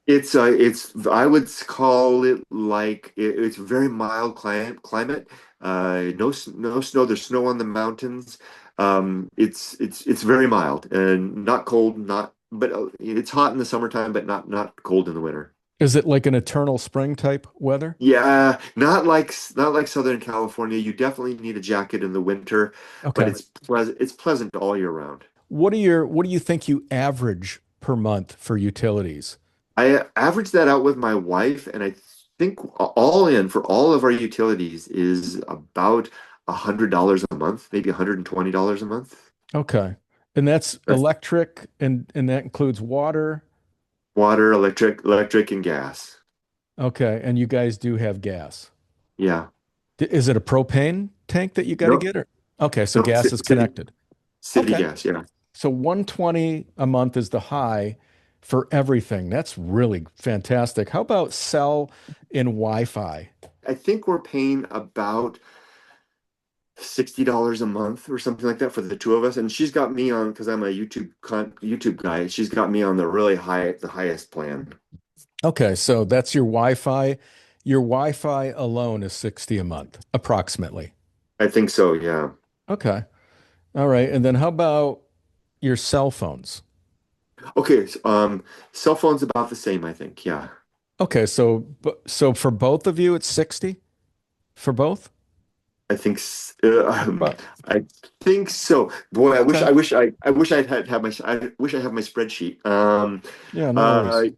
I would call it like it's very mild climate. No snow. There's snow on the mountains. It's very mild and not cold, not but it's hot in the summertime, but not cold in the winter. Is it like an eternal spring type weather? Yeah, not like Southern California. You definitely need a jacket in the winter, but Okay. it's pleasant all year round. What do you think you average per month for utilities? I averaged that out with my wife, and I think all in for all of our utilities is about $100 a month, maybe $120 a month. Okay. And that's That's electric and that includes water. water, electric, and gas. Okay. And you guys do have gas. Yeah. Is it a propane tank that you got to No, get or? Okay, so no, gas is city connected. city Okay. gas. Yeah. So 120 a month is the high for everything. That's really fantastic. How about cell and Wi-Fi? I think we're paying about $60 a month or something like that for the two of us. And she's got me on because I'm a YouTube guy. She's got me on the highest plan. Okay, so that's your Wi-Fi. Your Wi-Fi alone is 60 a month, approximately. I think so. Yeah. Okay. All right. And then how about your cell phones? Okay. Cell phone's about the same, I think. Yeah. Okay, so for both of you, it's 60 for both? I think But I think so. Boy, okay. I wish I wish I have my spreadsheet. Yeah, no Uh, worries.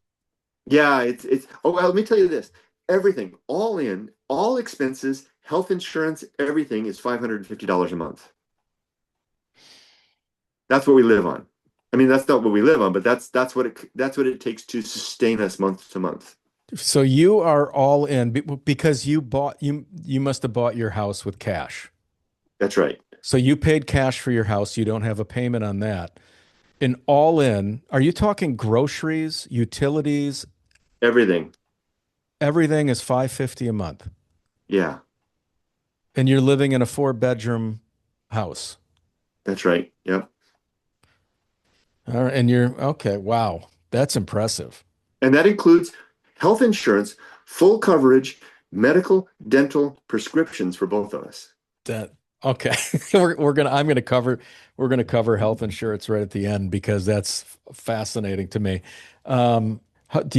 yeah, it's. Oh, well, let me tell you this. Everything, all in, all expenses, health insurance, everything is $550 a month. That's what we live on. I mean, that's not what we live on, but that's what it takes to sustain us month to month. So you are all in because you must have bought your house with cash. That's right. So you paid cash for your house. You don't have a payment on that. And all in, are you talking groceries, utilities? Everything. Everything is 550 a month. Yeah, And you're living in a four-bedroom house. that's right. Yep. All right, and you're okay. Wow. That's impressive. And that includes health insurance, full coverage, medical, dental, prescriptions for both of us. That okay. We're gonna cover health insurance right at the end because that's fascinating to me. Do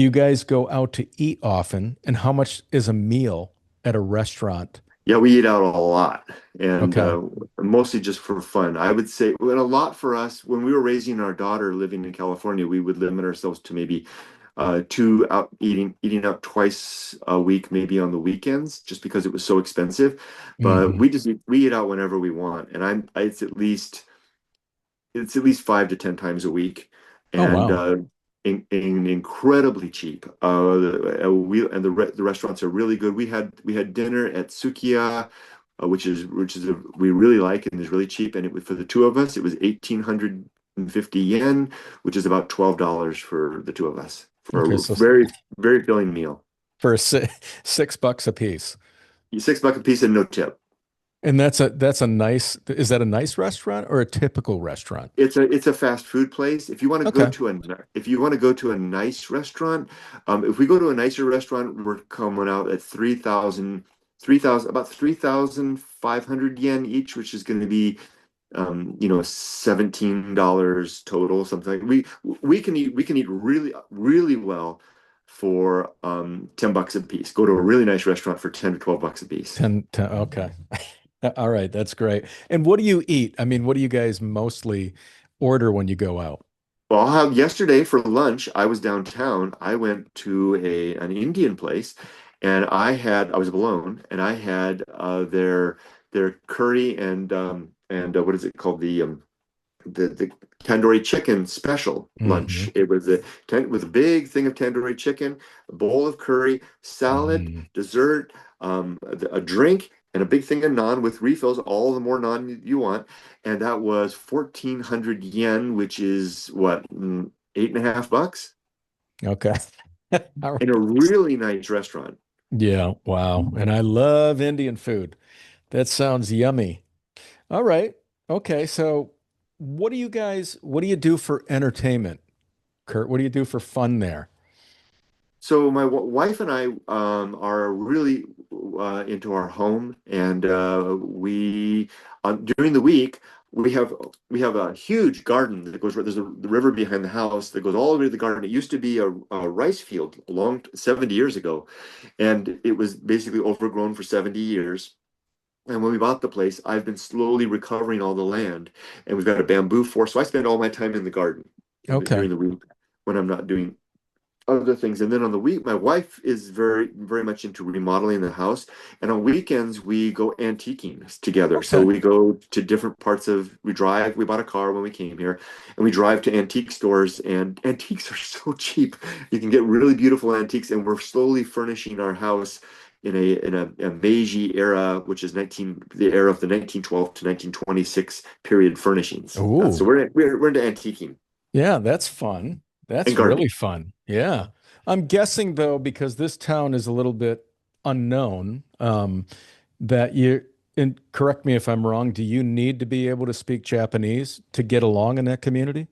you guys go out to eat often? And how much is a meal at a restaurant? Yeah, we eat out a lot and Okay. mostly just for fun. I would say, and a lot for us, when we were raising our daughter living in California, we would limit ourselves to maybe two out eating out twice a week, maybe on the weekends, just because it was so expensive. But Hmm. we eat out whenever we want, and it's at least 5 to 10 times a week, Oh and wow. incredibly cheap. The restaurants are really good. We had dinner at Sukiya, we really like and is really cheap. And it was for the two of us. It was 1,850 yen, which is about $12 for the two of us Okay, for a so very filling meal. for $6 a piece. $6 a piece and no tip. And that's a nice, is that a nice restaurant or a typical restaurant? It's a fast food place. Okay. If you want to go to a nice restaurant, if we go to a nicer restaurant, we're coming out at 3,500 yen each, which is going to be $17 total, something like we can eat really well for $10 a piece. Go to a really nice restaurant for 10 to $12 a piece. 10, okay. All right, that's great. And what do you eat? I mean, what do you guys mostly order when you go out? Well, yesterday for lunch, I was downtown. I went to an Indian place, and I was alone, and I had their curry and what is it called, the tandoori chicken special lunch. Hmm. It was a big thing of tandoori chicken, a bowl of curry, salad, Hmm. dessert, a drink, and a big thing of naan with refills. All the more naan you want, and that was 1,400 yen, which is what, $8.50 Okay. All in a right. really nice restaurant. Yeah, wow. And I love Indian food. That sounds yummy. All right. Okay, so what do you do for entertainment, Kurt? What do you do for fun there? So my wife and I are really into our home, and we during the week we have a huge garden that goes. There's the river behind the house that goes all the way to the garden. It used to be a rice field a long 70 years ago, and it was basically overgrown for 70 years. And when we bought the place, I've been slowly recovering all the land, and we've got a bamboo forest. So I spend all my time in the garden Okay. during the week when I'm not doing other things. And then on the week, my wife is very much into remodeling the house. And on weekends, we go antiquing together. So Okay. we go to different parts of, we bought a car when we came here, and we drive to antique stores, and antiques are so cheap. You can get really beautiful antiques, and we're slowly furnishing our house in a Meiji era, which is the era of the 1912 to 1926 period furnishings. So Ooh. we're into antiquing Yeah, that's fun. and That's really gardening. fun. Yeah. I'm guessing though, because this town is a little bit unknown, that and correct me if I'm wrong, do you need to be able to speak Japanese to get along in that community?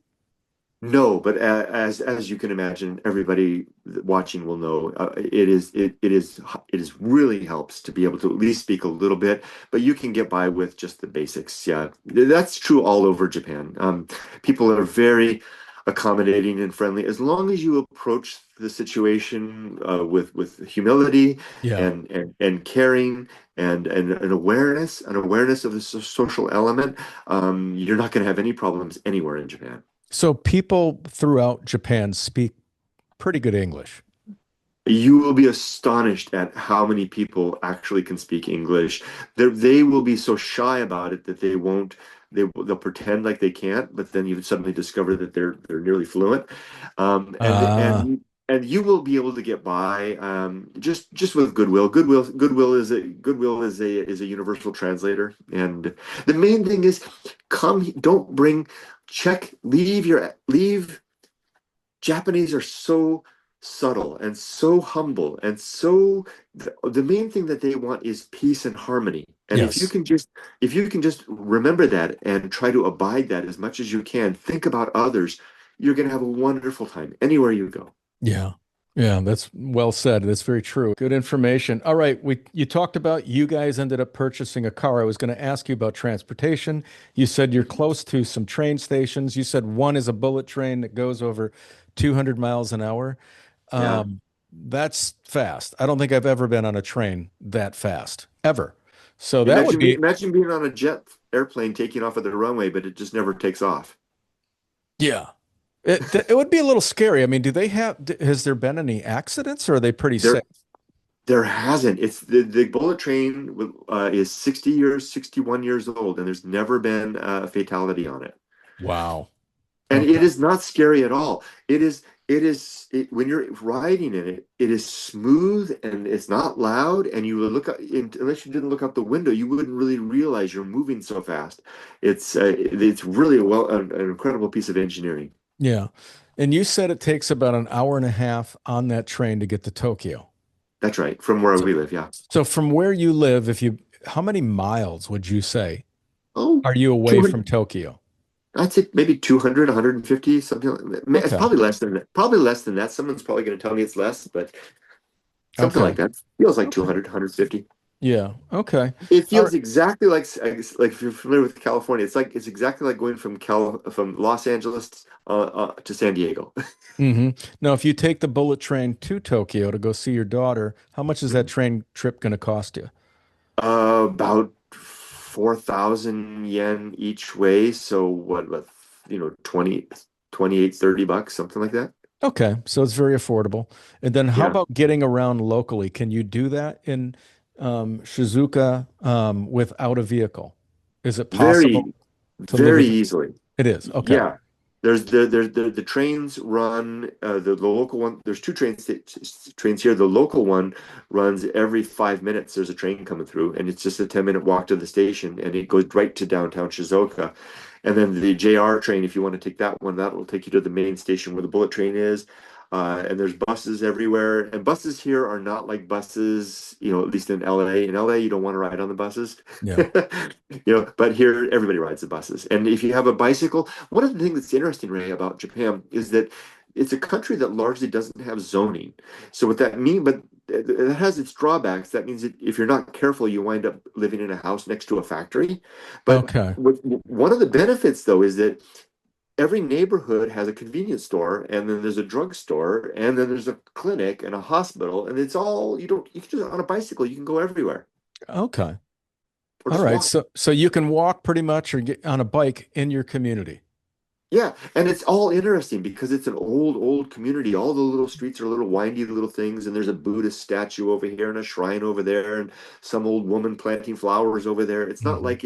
No, but as you can imagine, everybody watching will know it is really helps to be able to at least speak a little bit, but you can get by with just the basics. Yeah, that's true all over Japan. People are very accommodating and friendly as long as you approach the situation with humility Yeah. and caring and an awareness of the social element. You're not going to have any problems anywhere in Japan. So people throughout Japan speak pretty good English. You will be astonished at how many people actually can speak English. They will be so shy about it that they'll pretend like they can't, but then you suddenly discover that they're nearly fluent. Um, and Ah, and and you will be able to get by just with goodwill. Goodwill is a universal translator. And the main thing is don't bring check leave. Japanese are so subtle and so humble and the main thing that they want is peace and harmony. And yes. if you can just remember that and try to abide that as much as you can, think about others, you're going to have a wonderful time anywhere you go. Yeah. Yeah, that's well said. That's very true. Good information. All right, we you talked about you guys ended up purchasing a car. I was going to ask you about transportation. You said you're close to some train stations. You said one is a bullet train that goes over 200 miles an hour. Yeah. That's fast. I don't think I've ever been on a train that fast, ever. So that would be, Imagine being on a jet airplane taking off at the runway, but it just never takes off. yeah. It would be a little scary. I mean, has there been any accidents or are they pretty safe? There There hasn't. It's the bullet train is 60 years, 61 years old, and there's never been a fatality on it. Wow. And Okay. it is not scary at all. When you're riding in it, it is smooth and it's not loud. And you look up, unless you didn't look out the window, you wouldn't really realize you're moving so fast. It's really an incredible piece of engineering. Yeah. And you said it takes about an hour and a half on that train to get to Tokyo. That's right, from where So, we live. Yeah. so from where you live, how many miles would you say Oh, are you away from 200. Tokyo? I'd say maybe 200, 150, something like that. It's Okay. probably less than that. Probably less than that. Someone's probably going to tell me it's less, but something Okay. like that. Feels like Okay. 200, 150. Yeah. Okay. It All right. feels exactly like if you're familiar with California, it's exactly like going from Los Angeles to San Diego. hmm Now, if you take the bullet train to Tokyo to go see your daughter, how much is that train trip going to cost you? About 4,000 yen each way. So what, 20, 28, $30, something like that. Okay, so it's very affordable. And then how Yeah. about getting around locally? Can you do that in Shizuoka without a vehicle? Is it possible Very, to live very with? easily. It is. Okay. Yeah. The trains run the local one. There's two trains here. The local one runs every 5 minutes. There's a train coming through, and it's just a 10-minute walk to the station, and it goes right to downtown Shizuoka. And then the JR train, if you want to take that one, that will take you to the main station where the bullet train is. and there's buses everywhere. And buses here are not like buses, at least in LA. In LA, you don't want to ride on the buses. Yeah. But here everybody rides the buses. And if you have a bicycle, one of the things that's interesting, Ray, about Japan is that it's a country that largely doesn't have zoning. So what that means, but it has its drawbacks. That means that if you're not careful, you wind up living in a house next to a factory. But Okay. one of the benefits, though, is that every neighborhood has a convenience store, and then there's a drugstore, and then there's a clinic and a hospital, and it's all you can just on a bicycle, you can go everywhere Okay. or All just right. walk. So you can walk pretty much or get on a bike in your community. Yeah, and it's all interesting because it's an old community. All the little streets are little windy little things, and there's a Buddhist statue over here and a shrine over there, and some old woman planting flowers over there. It's not Mhm. like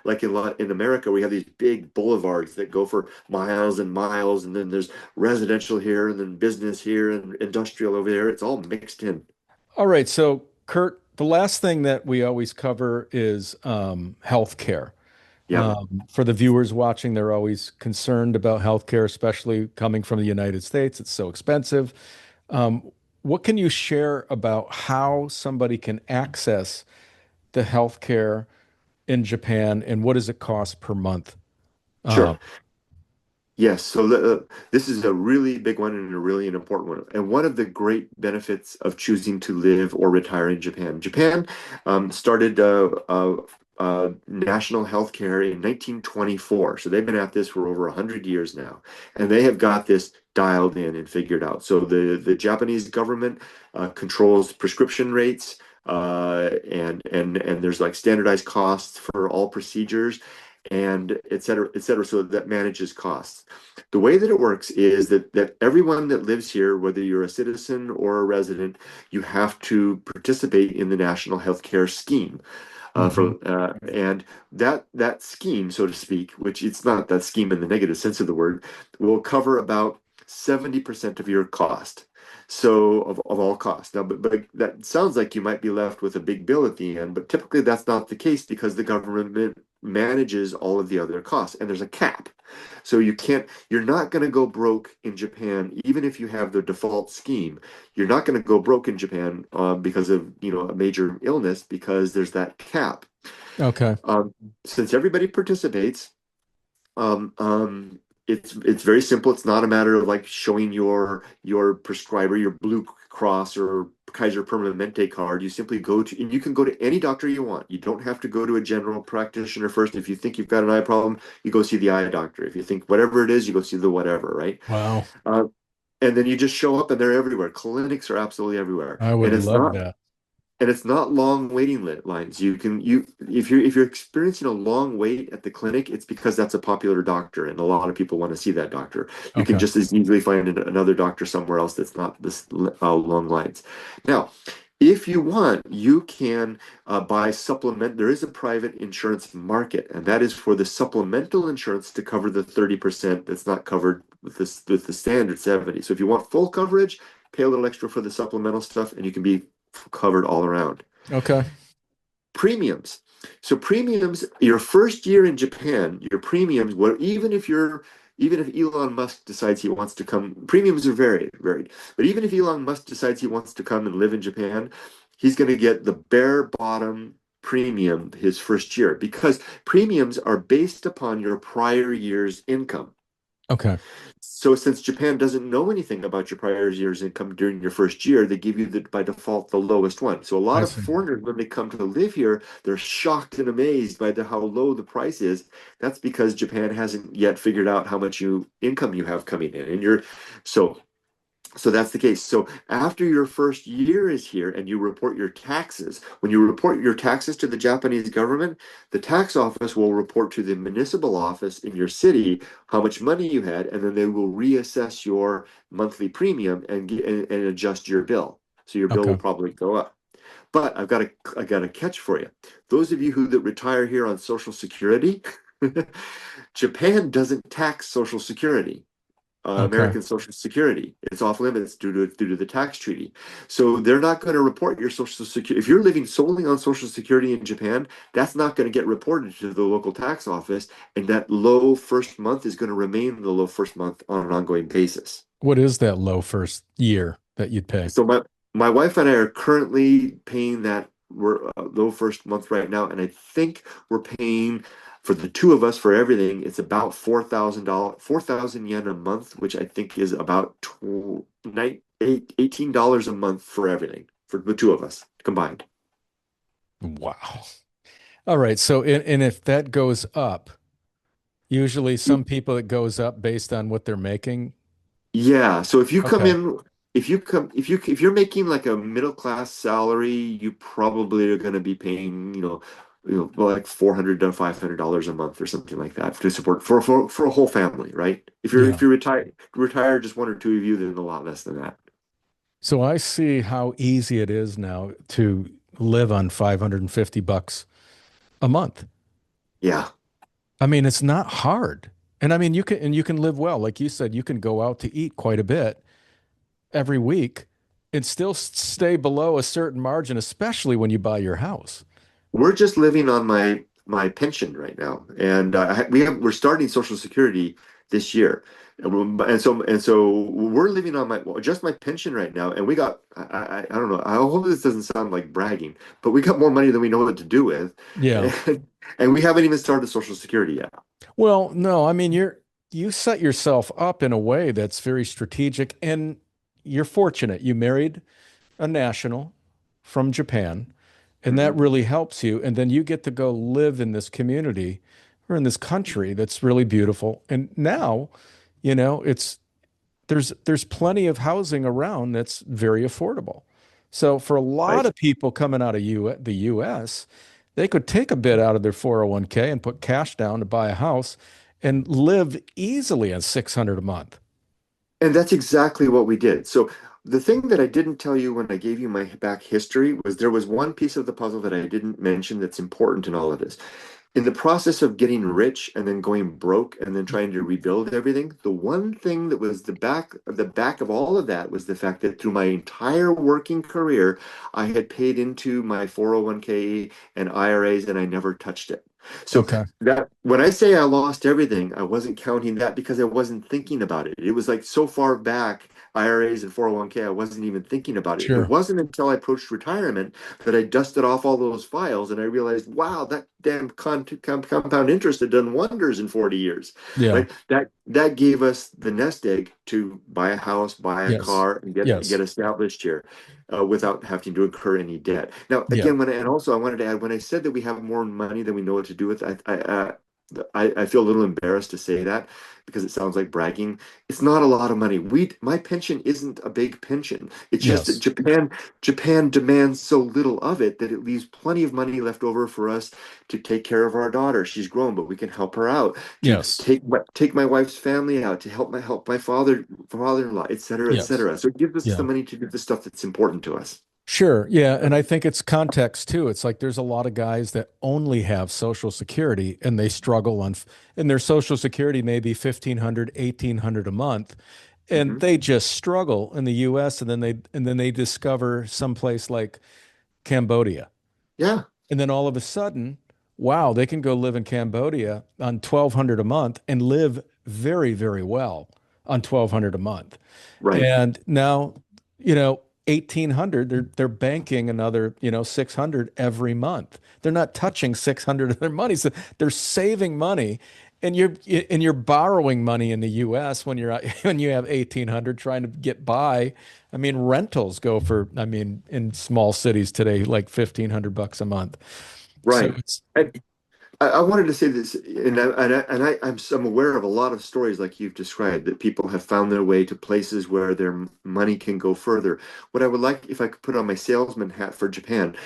like in America, we have these big boulevards that go for miles and miles, and then there's residential here, and then business here, and industrial over there. It's all mixed in. All right. So, Kurt, the last thing that we always cover is healthcare. Yep, For the viewers watching, they're always concerned about healthcare, especially coming from the United States. It's so expensive. Um, what can you share about how somebody can access the healthcare in Japan, and what does it cost per month? sure. Um, Yes, so this is a really big one and a really important one. And one of the great benefits of choosing to live or retire in Japan. Japan started national health care in 1924. So they've been at this for over 100 years now. And they have got this dialed in and figured out. So the Japanese government controls prescription rates, and there's like standardized costs for all procedures, and et cetera, et cetera. So that manages costs. The way that it works is that everyone that lives here, whether you're a citizen or a resident, you have to participate in the national healthcare scheme. mhm. From and that scheme, so to speak, which it's not that scheme in the negative sense of the word, will cover about 70% of your cost. So of all costs. Now, but that sounds like you might be left with a big bill at the end, but typically that's not the case because the government manages all of the other costs, and there's a cap. So you're not going to go broke in Japan, even if you have the default scheme. You're not going to go broke in Japan because of, a major illness, because there's that cap. Okay. Um, since everybody participates, um, um, it's very simple. It's not a matter of like showing your prescriber, your Blue Cross or Kaiser Permanente card. You simply go to, and you can go to any doctor you want. You don't have to go to a general practitioner first. If you think you've got an eye problem, you go see the eye doctor. If you think whatever it is, you go see the whatever, right? Wow. Uh, and then you just show up, and they're everywhere. Clinics are absolutely everywhere, I would love that. and it's not long waiting lines. You if you're experiencing a long wait at the clinic, it's because that's a popular doctor, and a lot of people want to see that doctor. You can Okay. just as easily find another doctor somewhere else that's not this long lines. Now, if you want, you can buy supplement. There is a private insurance market, and that is for the supplemental insurance to cover the 30% that's not covered with the standard 70. So if you want full coverage, pay a little extra for the supplemental stuff, and you can be covered all around. Okay. Premiums. So premiums, your first year in Japan, your premiums, well, even if Elon Musk decides he wants to come, premiums are varied. But even if Elon Musk decides he wants to come and live in Japan, he's going to get the bare bottom premium his first year, because premiums are based upon your prior year's income. Okay. So since Japan doesn't know anything about your prior year's income during your first year, they give you by default the lowest one. So a lot I of see. foreigners, when they come to live here, they're shocked and amazed by how low the price is. That's because Japan hasn't yet figured out how much income you have coming in, and so so that's the case. So after your first year is here and you report your taxes, when you report your taxes to the Japanese government, the tax office will report to the municipal office in your city how much money you had, and then they will reassess your monthly premium and adjust your bill. So your bill will Okay. probably go up. But I got a catch for you. Those of you that retire here on Social Security, Japan doesn't tax Social Security, Okay. American Social Security. It's off limits due to the tax treaty. So they're not going to report your Social Security. If you're living solely on Social Security in Japan, that's not going to get reported to the local tax office, and that low first month is going to remain the low first month on an ongoing basis. What is that low first year that you'd pay? So my wife and I are currently paying that we're low first month right now, and I think we're paying for the two of us for everything. It's about $4,000, 4,000 yen a month, which I think is about $18 a month for everything for the two of us combined. Wow. All right. So, and if that goes up, usually some people it goes up based on what they're making. Yeah, so if you come Okay. in, if you're making like a middle class salary, you probably are going to be paying, well, like 400 to $500 a month or something like that to support for a whole family, right? If Yeah. you retire just one or two of you, then a lot less than that. So I see how easy it is now to live on 550 bucks a month. Yeah. I mean, it's not hard. And I mean, you can live well. Like you said, you can go out to eat quite a bit every week and still stay below a certain margin, especially when you buy your house. We're just living on my pension right now, and we're starting Social Security this year, and so we're living on my well, just my pension right now, and we got I don't know. I hope this doesn't sound like bragging, but we got more money than we know what to do with, Yeah. and we haven't even started Social Security yet. Well, no, I mean, you set yourself up in a way that's very strategic and you're fortunate. You married a national from Japan, and that Hmm. really helps you. And then you get to go live in this community or in this country that's really beautiful. And now, it's there's plenty of housing around that's very affordable. So for a lot Right. of people coming out of the US, they could take a bit out of their 401k and put cash down to buy a house and live easily on 600 a month. And that's exactly what we did. So the thing that I didn't tell you when I gave you my back history was there was one piece of the puzzle that I didn't mention that's important in all of this. In the process of getting rich and then going broke and then trying to rebuild everything, the one thing that was the back of all of that was the fact that through my entire working career, I had paid into my 401k and IRAs and I never touched it. So Okay. that when I say I lost everything, I wasn't counting that because I wasn't thinking about it. It was like so far back, IRAs and 401k, I wasn't even thinking about it. It Sure. wasn't until I approached retirement that I dusted off all those files and I realized, wow, that damn compound interest had done wonders in 40 years, Yeah. right? That gave us the nest egg to buy a house, buy a Yes. car, and get Yes. established here without having to incur any debt. Now, Yeah. again, and also I wanted to add, when I said that we have more money than we know what to do with, I feel a little embarrassed to say that because it sounds like bragging. It's not a lot of money. My pension isn't a big pension. It's just that Yes. Japan demands so little of it that it leaves plenty of money left over for us to take care of our daughter. She's grown, but we can help her out, to Yes. take my wife's family out, to help my father-in-law, et cetera, et Yes. cetera. So it gives us the Yeah. money to do the stuff that's important to us. Sure. Yeah. And I think it's context too. It's like there's a lot of guys that only have Social Security and they struggle and their Social Security may be 1,500, 1,800 a month. And Hmm. they just struggle in the US and then they discover someplace like Cambodia. Yeah, And then all of a sudden, wow, they can go live in Cambodia on 1,200 a month and live very, very well on 1,200 a month. right. And now, 1,800, they're banking another, 600 every month. They're not touching 600 of their money. So they're saving money and you're borrowing money in the US when you're when you have 1,800 trying to get by. I mean, rentals go for, I mean, in small cities today, like 1,500 bucks a month. So Right. it's And I wanted to say this, I'm aware of a lot of stories like you've described that people have found their way to places where their money can go further. What I would like, if I could put on my salesman hat for Japan,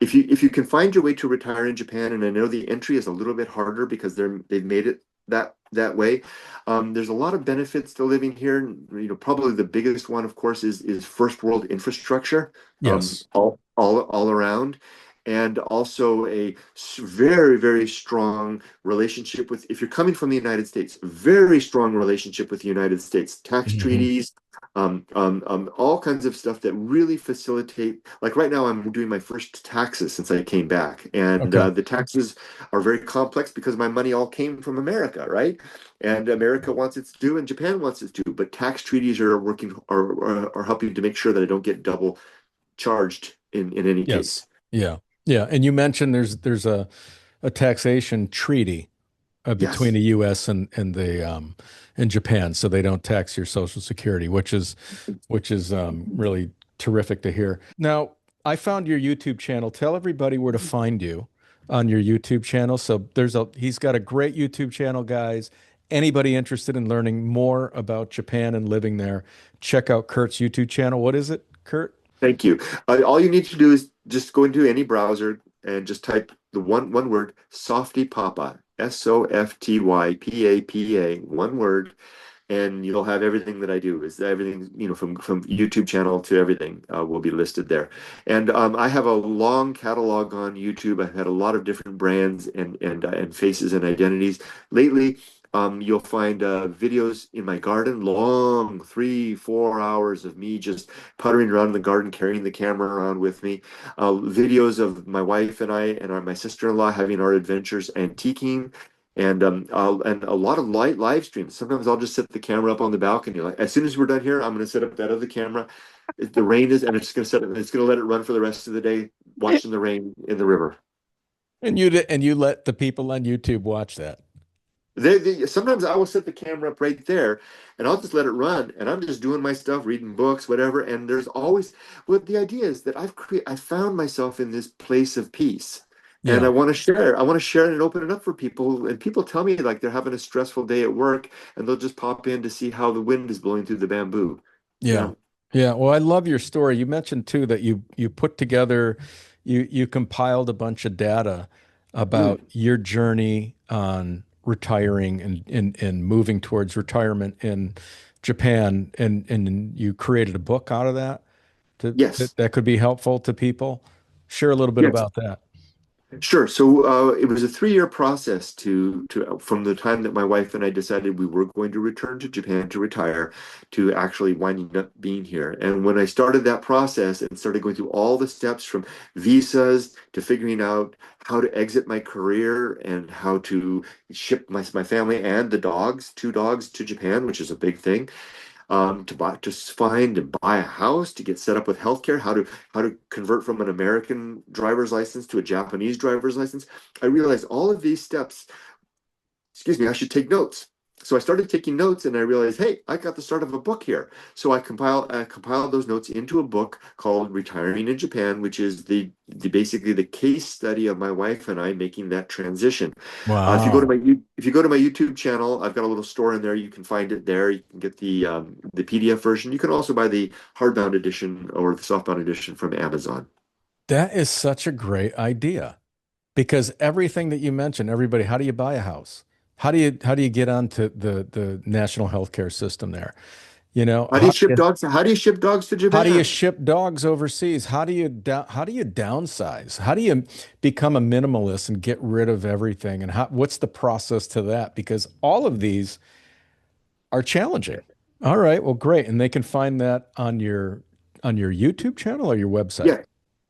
if you can find your way to retire in Japan, and I know the entry is a little bit harder because they've made it that way. There's a lot of benefits to living here. Probably the biggest one, of course, is first world infrastructure, yes. all around. and also a very, very strong relationship with, if you're coming from the United States, very strong relationship with the United States, tax Hmm. treaties, all kinds of stuff that really facilitate. Like right now, I'm doing my first taxes since I came back, and Okay. the taxes are very complex because my money all came from America, right? And America wants its due, and Japan wants its due. But tax treaties are working are helping to make sure that I don't get double charged in any Yes. case. Yeah. Yeah. And you mentioned there's a taxation treaty between Yes. the U.S. and the and Japan, so they don't tax your Social Security, which is really terrific to hear. Now, I found your YouTube channel. Tell everybody where to find you on your YouTube channel. So he's got a great YouTube channel, guys. Anybody interested in learning more about Japan and living there, check out Kurt's YouTube channel. What is it, Kurt? Thank you. All you need to do is just go into any browser and just type the one word Softy Papa, SOFTYPAPA, one word, and you'll have everything that I do. Is everything, from YouTube channel to everything will be listed there. And I have a long catalog on YouTube. I've had a lot of different brands and faces and identities. Lately, you'll find videos in my garden, long 3, 4 hours of me just puttering around in the garden, carrying the camera around with me. Videos of my wife and I and my sister-in-law having our adventures antiquing, and a lot of live streams. Sometimes I'll just set the camera up on the balcony. Like as soon as we're done here, I'm going to set up that other camera. The rain is, and it's going to set it. It's going to let it run for the rest of the day, watching the rain in the river. And you let the people on YouTube watch that. Sometimes I will set the camera up right there, and I'll just let it run, and I'm just doing my stuff, reading books, whatever. And there's always, well, the idea is that I found myself in this place of peace, and Yeah. I want to share it and open it up for people. And people tell me like they're having a stressful day at work, and they'll just pop in to see how the wind is blowing through the bamboo. Yeah. Yeah. Yeah. Well, I love your story. You mentioned too that you put together, you compiled a bunch of data about Mm, your journey on retiring and moving towards retirement in Japan, and you created a book out of that yes. that could be helpful to people. Share a little bit Yes. about that. Sure. So it was a 3 year process to from the time that my wife and I decided we were going to return to Japan to retire to actually winding up being here. And when I started that process and started going through all the steps from visas to figuring out how to exit my career and how to ship my family and the dogs, 2 dogs to Japan, which is a big thing, to find and buy a house, to get set up with healthcare, how to convert from an American driver's license to a Japanese driver's license. I realized all of these steps, excuse me, I should take notes. So I started taking notes and I realized, hey, I got the start of a book here. So I compiled those notes into a book called Retiring in Japan, which is the basically the case study of my wife and I making that transition. Wow. If you go to my YouTube channel, I've got a little store in there. You can find it there. You can get the PDF version. You can also buy the hardbound edition or the softbound edition from Amazon. That is such a great idea. Because everything that you mentioned, everybody, how do you buy a house? How do you get onto the national healthcare system there? You know, How do you ship dogs? How do you ship dogs to how do you Japan? ship dogs overseas? How do you downsize? How do you become a minimalist and get rid of everything? And what's the process to that? Because all of these are challenging. All right, well, great. And they can find that on your YouTube channel or your website. Yeah,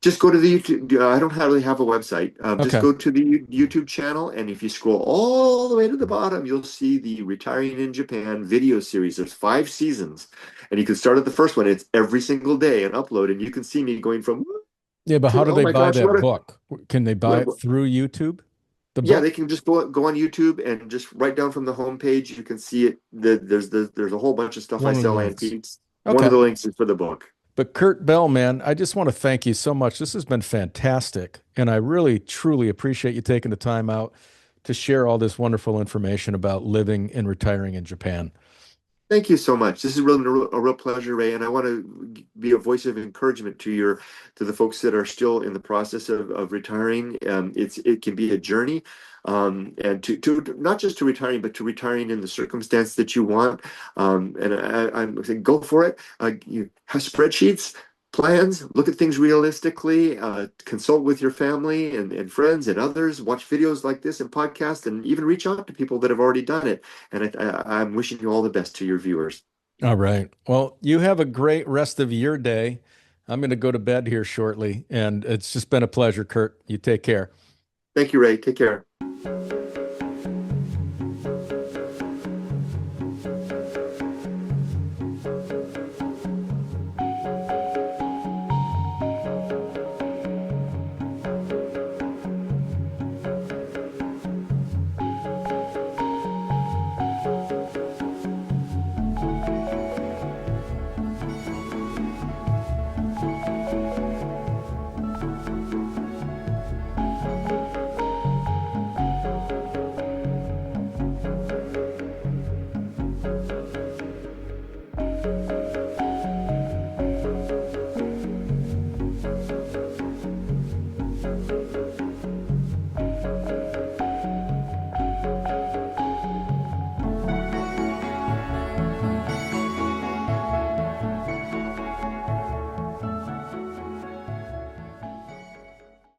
just go to the YouTube. I don't really have a website. Just Okay. go to the YouTube channel, and if you scroll all the way to the bottom, you'll see the Retiring in Japan video series. There's 5 seasons, and you can start at the first one. It's every single day and upload, and you can see me going from Yeah, but how to do oh they my buy gosh, that book? Can they buy it what through YouTube? The yeah, book? they can just go on YouTube and just right down from the homepage, you can see it. There's a whole bunch of stuff I One of the sell links. antiques. One of Okay. the links is for the book. But Kurt Bell, man, I just want to thank you so much. This has been fantastic. And I really, truly appreciate you taking the time out to share all this wonderful information about living and retiring in Japan. Thank you so much. This is really a real pleasure, Ray, and I want to be a voice of encouragement to the folks that are still in the process of retiring. It can be a journey, and to not just to retiring, but to retiring in the circumstance that you want. And I'm saying, go for it. You have spreadsheets. plans, look at things realistically, consult with your family and friends and others, watch videos like this and podcasts, and even reach out to people that have already done it. And I'm wishing you all the best to your viewers. All right. Well, you have a great rest of your day. I'm going to go to bed here shortly, and it's just been a pleasure, Kurt. You take care. Thank you, Ray. Take care.